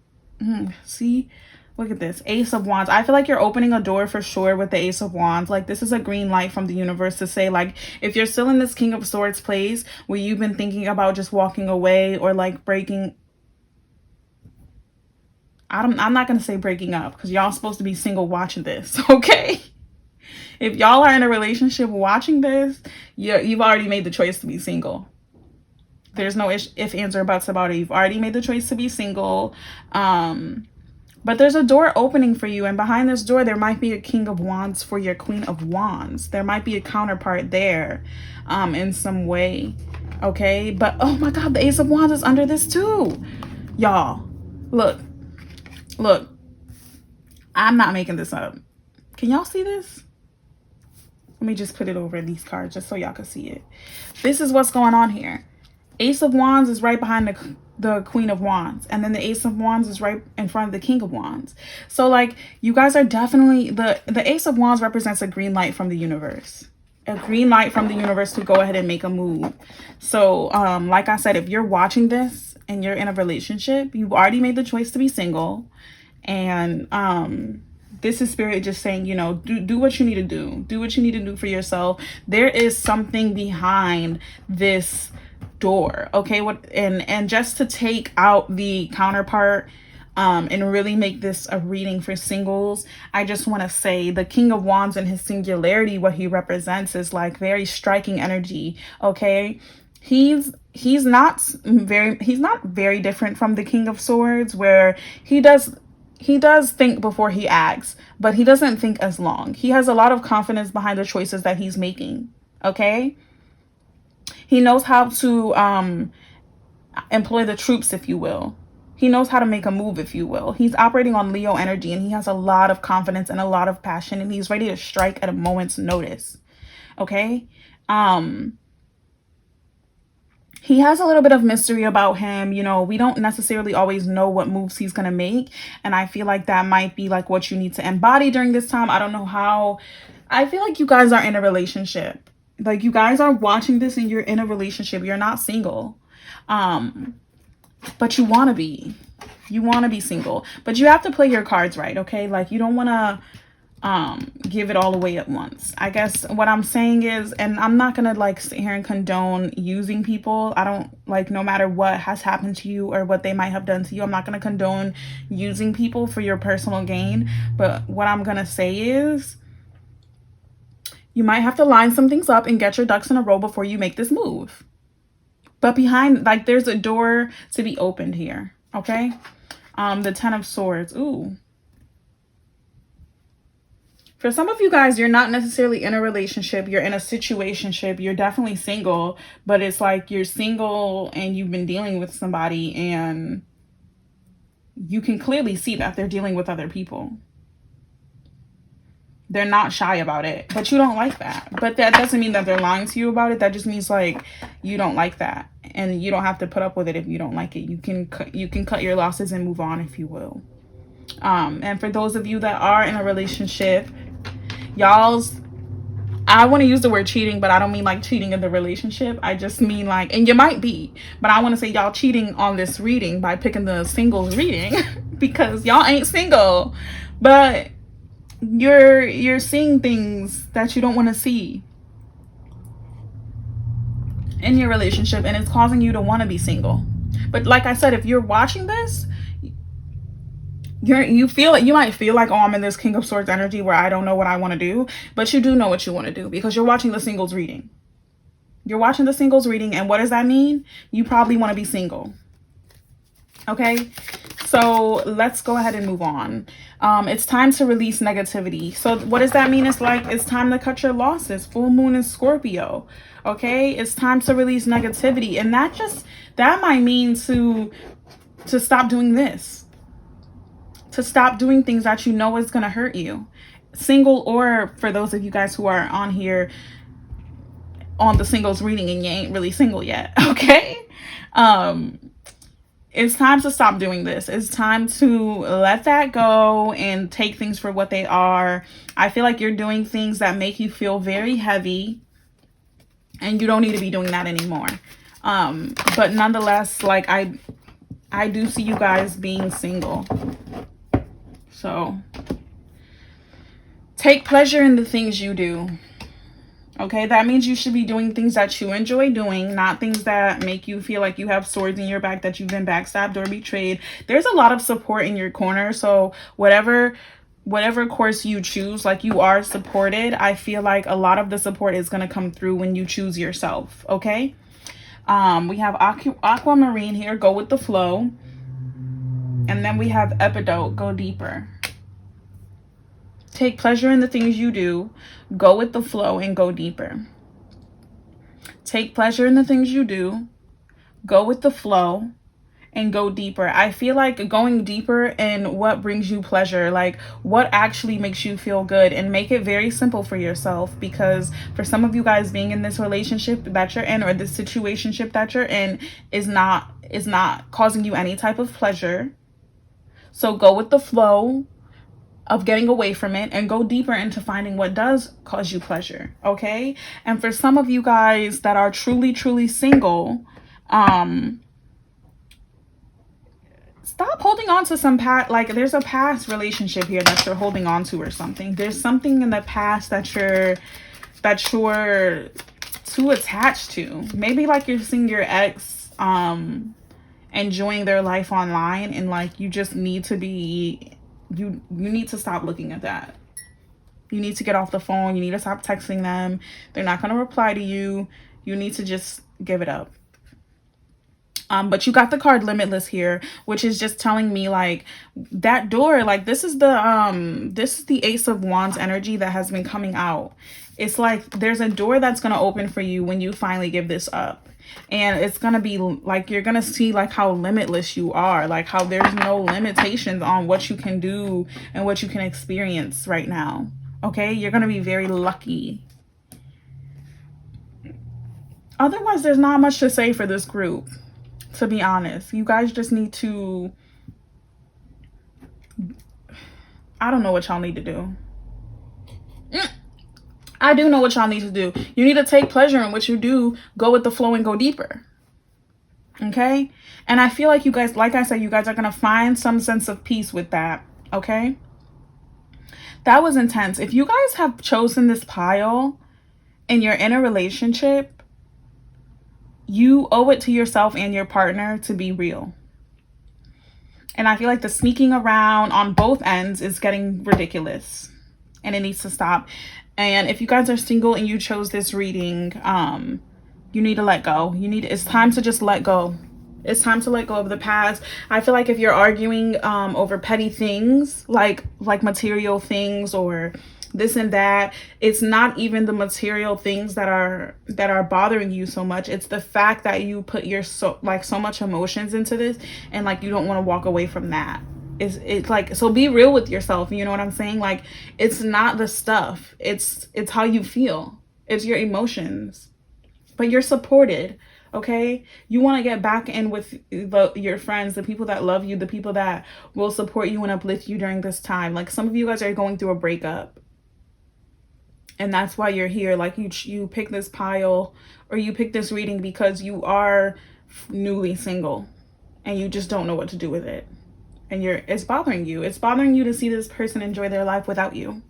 See? Look at this. Ace of Wands. I feel like you're opening a door for sure with the Ace of Wands. Like, this is a green light from the universe to say, like, if you're still in this King of Swords place where you've been thinking about just walking away or like breaking, I'm not going to say breaking up because y'all supposed to be single watching this, okay? If y'all are in a relationship watching this, you've already made the choice to be single. There's no ifs, ands, or buts about it. You've already made the choice to be single. But there's a door opening for you. And behind this door, there might be a King of Wands for your Queen of Wands. There might be a counterpart there in some way, okay? But, oh my God, the Ace of Wands is under this too. Y'all, look. Look, I'm not making this up. Can y'all see this? Let me just put it over these cards just so y'all can see it. This is what's going on here. Ace of Wands is right behind the Queen of Wands. And then the Ace of Wands is right in front of the King of Wands. So, like, you guys are definitely... The Ace of Wands represents a green light from the universe. A green light from the universe to go ahead and make a move. So, like I said, if you're watching this and you're in a relationship, you've already made the choice to be single. And this is Spirit just saying, you know, do what you need to do. Do what you need to do for yourself. There is something behind this door, okay? And just to take out the counterpart and really make this a reading for singles, I just want to say the King of Wands and his singularity, what he represents is like very striking energy, okay? He's not very different from the King of Swords, where he does think before he acts, but he doesn't think as long. He has a lot of confidence behind the choices that he's making, okay? He knows how to employ the troops, if you will. He knows how to make a move, if you will. He's operating on Leo energy, and he has a lot of confidence and a lot of passion, and he's ready to strike at a moment's notice, okay? He has a little bit of mystery about him. You know, we don't necessarily always know what moves he's going to make. And I feel like that might be like what you need to embody during this time. I don't know how. I feel like you guys are in a relationship. Like, you guys are watching this and you're in a relationship. You're not single. But you want to be. You want to be single. But you have to play your cards right, okay? Like, you don't want to give it all away at once. I guess what I'm saying is, and I'm not gonna like sit here and condone using people. I don't, like, no matter what has happened to you or what they might have done to you, I'm not gonna condone using people for your personal gain. But what I'm gonna say is, you might have to line some things up and get your ducks in a row before you make this move. But behind, like, there's a door to be opened here, okay? The Ten of Swords. Ooh. For some of you guys, you're not necessarily in a relationship. You're in a situationship. You're definitely single, but it's like you're single and you've been dealing with somebody and you can clearly see that they're dealing with other people. They're not shy about it, but you don't like that. But that doesn't mean that they're lying to you about it. That just means, like, you don't like that, and you don't have to put up with it if you don't like it. You can cut your losses and move on, if you will. And for those of you that are in a relationship, I want to use the word cheating, but I don't mean like cheating in the relationship. I just mean like, and you might be, but I want to say y'all cheating on this reading by picking the singles reading because y'all ain't single, but you're seeing things that you don't want to see in your relationship, and it's causing you to want to be single. But like I said, if you're watching this, you might feel like, oh, I'm in this King of Swords energy where I don't know what I want to do, but you do know what you want to do because you're watching the singles reading. You're watching the singles reading, and what does that mean? You probably want to be single. Okay, so let's go ahead and move on. It's time to release negativity. So what does that mean? It's like it's time to cut your losses. Full moon in Scorpio. Okay, it's time to release negativity, and that might mean to stop doing this, to stop doing things that you know is gonna hurt you. Single, or for those of you guys who are on here on the singles reading and you ain't really single yet. Okay, it's time to stop doing this. It's time to let that go and take things for what they are. I feel like you're doing things that make you feel very heavy, and you don't need to be doing that anymore. But nonetheless, like I do see you guys being single. So take pleasure in the things you do. Okay, that means you should be doing things that you enjoy doing, not things that make you feel like you have swords in your back, that you've been backstabbed or betrayed. There's a lot of support in your corner. So whatever course you choose, like, you are supported. I feel like a lot of the support is going to come through when you choose yourself. Okay. We have Aquamarine here, go with the flow. And then we have Epidote, go deeper. Take pleasure in the things you do, go with the flow, and go deeper. Take pleasure in the things you do, go with the flow, and go deeper. I feel like going deeper in what brings you pleasure, like what actually makes you feel good, and make it very simple for yourself, because for some of you guys, being in this relationship that you're in, or this situationship that you're in, is not causing you any type of pleasure. So go with the flow of getting away from it and go deeper into finding what does cause you pleasure. Okay. And for some of you guys that are truly, truly single, stop holding on to some like there's a past relationship here that you're holding on to, or something. There's something in the past that you're too attached to. Maybe like you're seeing your ex enjoying their life online, and like you just need to be, you need to stop looking at that. You need to get off the phone. You need to stop texting them. They're not going to reply to you. You need to just give it up. But you got the card Limitless here, which is just telling me like that door, like this is the Ace of Wands energy that has been coming out. It's like there's a door that's going to open for you when you finally give this up. And it's going to be like, you're going to see like how limitless you are, like how there's no limitations on what you can do and what you can experience right now. Okay. You're going to be very lucky. Otherwise, there's not much to say for this group, to be honest. You guys just need to, I don't know what y'all need to do. I do know what y'all need to do. You need to take pleasure in what you do, go with the flow, and go deeper. Okay? And I feel like you guys, like I said, you guys are going to find some sense of peace with that. Okay? That was intense. If you guys have chosen this pile and you're in a relationship, you owe it to yourself and your partner to be real. And I feel like the sneaking around on both ends is getting ridiculous, and it needs to stop. And if you guys are single and you chose this reading, you need to let go. It's time to just let go. It's time to let go of the past. I feel like if you're arguing over petty things, like material things or this and that, it's not even the material things that are bothering you so much. It's the fact that you put so much emotions into this, and like you don't want to walk away from that. It's like, so be real with yourself. You know what I'm saying? Like, it's not the stuff. It's how you feel. It's your emotions. But you're supported. Okay? You want to get back in with your friends, the people that love you, the people that will support you and uplift you during this time. Like, some of you guys are going through a breakup, and that's why you're here. Like, you pick this pile, or you pick this reading because you are newly single and you just don't know what to do with it. And it's bothering you. It's bothering you to see this person enjoy their life without you.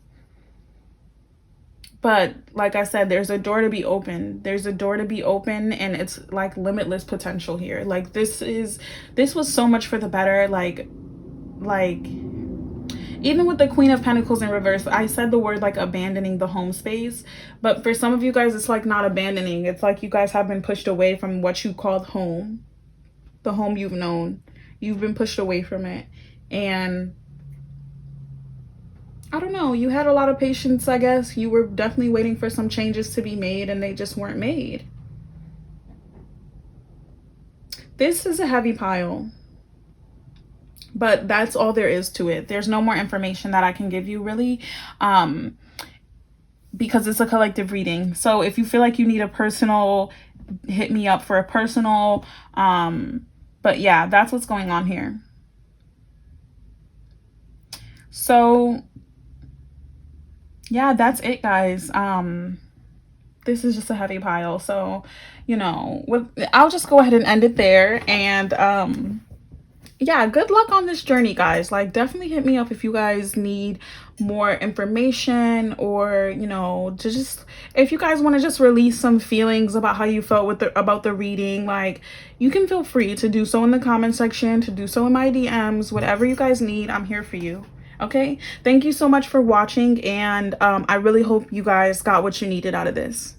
But like I said, there's a door to be open. There's a door to be open, and it's like limitless potential here. Like this was so much for the better. Like even with the Queen of Pentacles in reverse, I said the word like abandoning the home space, but for some of you guys, it's like not abandoning. It's like you guys have been pushed away from what you called home, the home you've known. You've been pushed away from it. And I don't know, you had a lot of patience, I guess. You were definitely waiting for some changes to be made and they just weren't made. This is a heavy pile, but that's all there is to it. There's no more information that I can give you really, because it's a collective reading. So if you feel like you need a personal, hit me up for a personal, but yeah, that's what's going on here. So yeah, that's it, guys. This is just a heavy pile. So, you know, I'll just go ahead and end it there. And yeah, good luck on this journey, guys. Like, definitely hit me up if you guys need more information, or, you know, to just, if you guys want to just release some feelings about how you felt with about the reading, like, you can feel free to do so in the comment section, to do so in my DMs, whatever you guys need. I'm here for you. Okay, thank you so much for watching, and I really hope you guys got what you needed out of this.